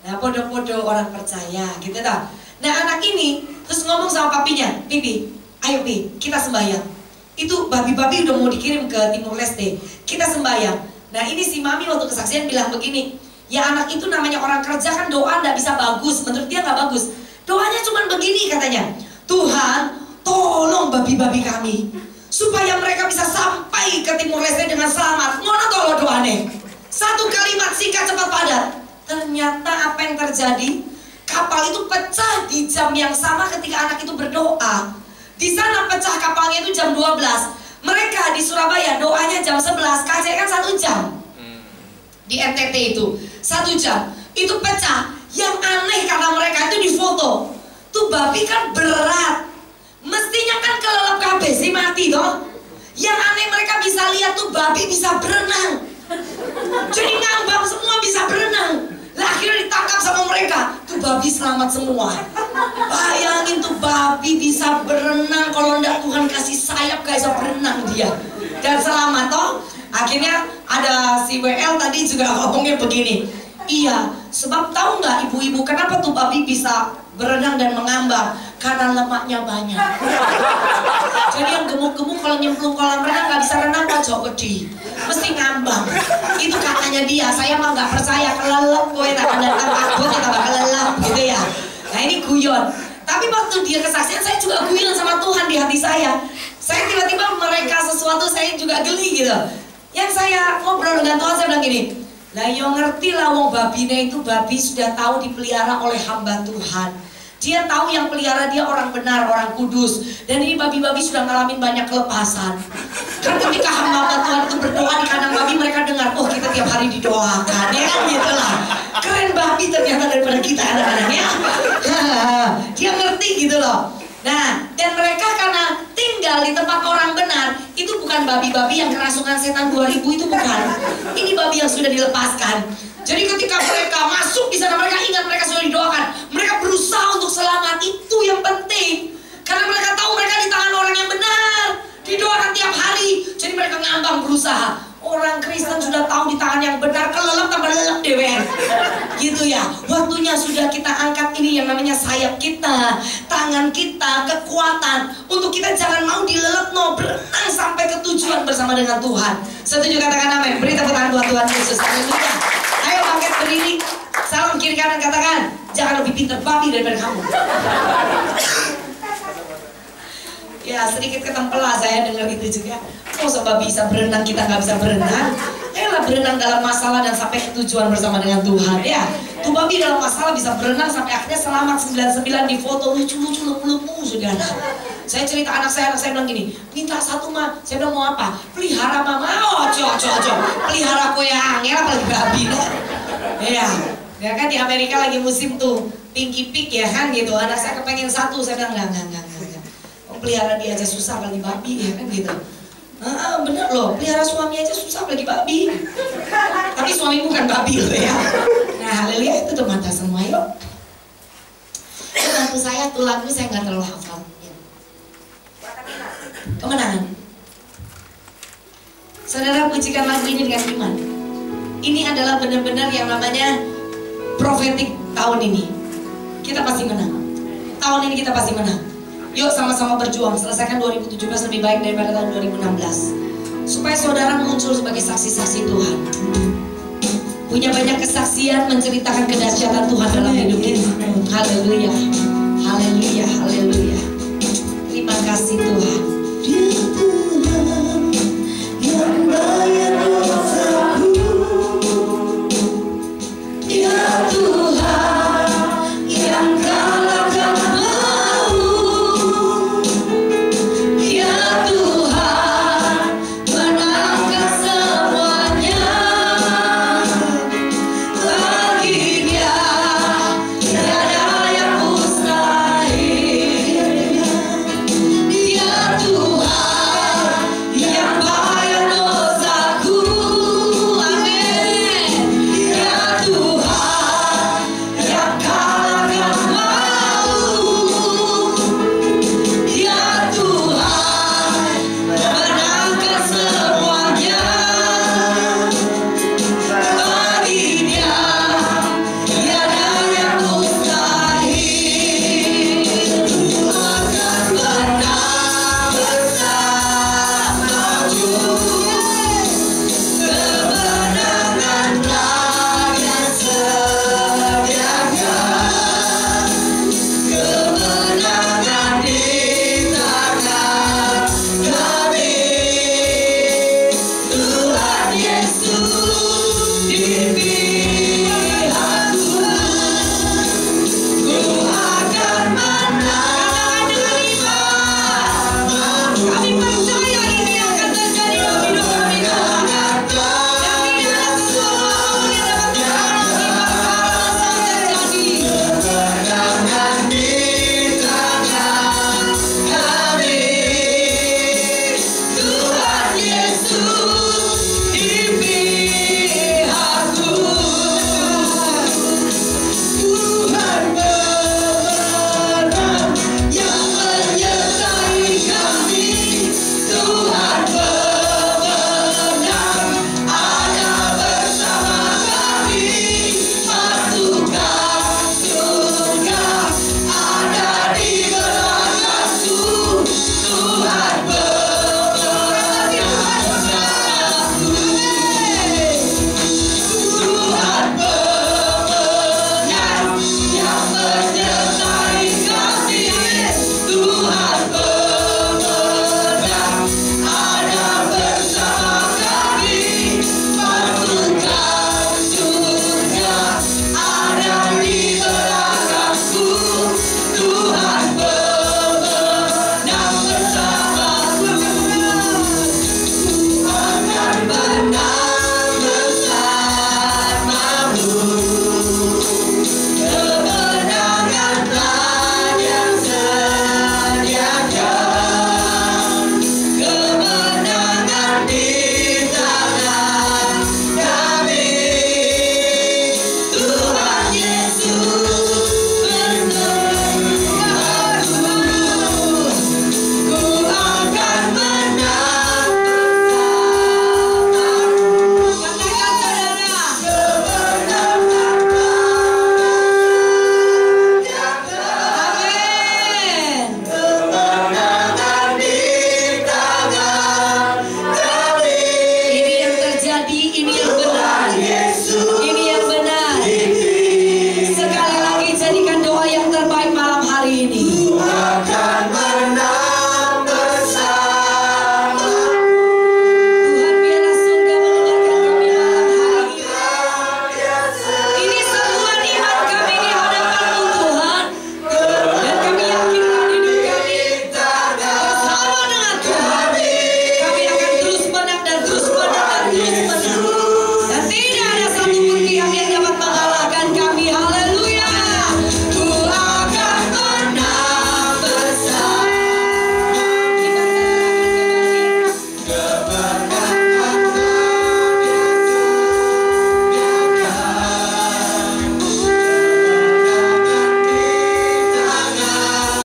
Nah podo-podo orang percaya gitu tau. Nah anak ini terus ngomong sama papinya, Pipi ayo Pi kita sembahyang. Itu babi-babi udah mau dikirim ke Timur Leste, kita sembahyang. Nah ini si mami waktu kesaksian bilang begini, ya anak itu namanya orang kerja kan doa gak bisa bagus, menurut dia gak bagus. Doanya cuma begini katanya, Tuhan tolong babi-babi kami supaya mereka bisa sampai ke Timur Leste dengan selamat. Ngono tolong doane. 1 kalimat singkat cepat padat. Ternyata apa yang terjadi? Kapal itu pecah di jam yang sama ketika anak itu berdoa. Di sana pecah kapalnya itu jam 12. Mereka di Surabaya doanya jam 11. KJ kan 1 jam. Di NTT itu 1 jam. Itu pecah. Yang aneh karena mereka itu difoto. Tuh babi kan berat. Mestinya kan kelelep kabeh sih mati toh. Yang aneh mereka bisa lihat tuh babi bisa berenang. Jadi ngambang semua bisa berenang. Lah akhirnya ditangkap sama mereka. Tuh babi selamat semua. Bayangin tuh babi bisa berenang. Kalau enggak Tuhan kasih sayap gak bisa berenang dia. Dan selamat toh. Akhirnya ada si WL tadi juga ngomongnya begini. Iya, sebab tahu nggak ibu-ibu kenapa tuh babi bisa berenang dan mengambang? Karena lemaknya banyak. Jadi yang gemuk-gemuk kalau nyemplung kolam renang nggak bisa renang kok jauh gede, mesti ngambang. Itu katanya dia. Saya mah nggak percaya, kelelep kowe tak ada takut ya tambah kelelep gitu ya. Nah ini guyon. Tapi waktu dia kesaksian saya juga guyon sama Tuhan di hati saya. Saya tiba-tiba mereka sesuatu saya juga geli gitu. Yang saya ngobrol dengan Tuhan saya bilang gini. Lah yo ngerti lah wong babine itu babi sudah tahu dipelihara oleh hamba Tuhan. Dia tahu yang pelihara dia orang benar, orang kudus. Dan ini babi-babi sudah ngalamin banyak kelepasan. Kan ketika hamba Tuhan itu berdoa di kandang babi, mereka dengar, oh kita tiap hari didoakan, ya kan gitu lah. Keren babi ternyata daripada kita anak-anaknya. Dia ngerti gitu loh. Nah, dan mereka karena tinggal di tempat orang benar, itu bukan babi-babi yang kerasukan setan 2000 itu bukan. Ini babi yang sudah dilepaskan. Jadi ketika mereka masuk di sana, mereka ingat mereka sudah didoakan. Mereka berusaha untuk selamat, itu yang penting. Karena mereka tahu mereka di tangan orang yang benar, didoakan mereka ngambang berusaha. Orang Kristen sudah tahu di tangan yang benar, kelelep tambah lelep dewer. Gitu ya. Waktunya sudah kita angkat ini yang namanya sayap kita, tangan kita, kekuatan. Untuk kita jangan mau dilelep, berenang sampai ke tujuan bersama dengan Tuhan. Setuju, katakan amin. Beri tepuk tangan buat Tuhan Yesus. Haleluya. Ayo bangkit berdiri. Salam kiri kanan, katakan, jangan lebih pintar babi daripada kamu. Ya, sedikit ketempela saya dengar itu juga. Oh, sebab bisa berenang, kita nggak bisa berenang. Ayolah berenang dalam masalah dan sampai ke tujuan bersama dengan Tuhan ya. Tuh babi dalam masalah bisa berenang sampai akhirnya selamat 99 di foto lucu-lucu lupu-lupu, saudara. Saya cerita anak saya bilang gini, minta satu mah. Saya bilang mau apa? Pelihara mama. Oh, cok. Pelihara koyang, ya apalagi babi lah. Ya kan di Amerika lagi musim tuh Pinky Pig ya kan gitu. Anak saya kepengen satu, saya bilang enggak. Pelihara dia aja susah apalagi babi ya kan gitu. Bener loh, pelihara suami aja susah apalagi babi. Tapi suami bukan babi loh ya. Nah, haleluya, itu tuh mata semua yuk. Bantu saya tuh lagu saya nggak terlalu hafal. Kemenangan. Saudara, pujikan lagu ini dengan iman. Ini adalah benar-benar yang namanya profetik tahun ini. Kita pasti menang. Tahun ini kita pasti menang. Yuk sama-sama berjuang, selesaikan 2017 lebih baik daripada tahun 2016. Supaya saudara muncul sebagai saksi-saksi Tuhan. Punya banyak kesaksian menceritakan kedahsyatan Tuhan dalam hidup kita. Haleluya. Haleluya, haleluya. Terima kasih Tuhan.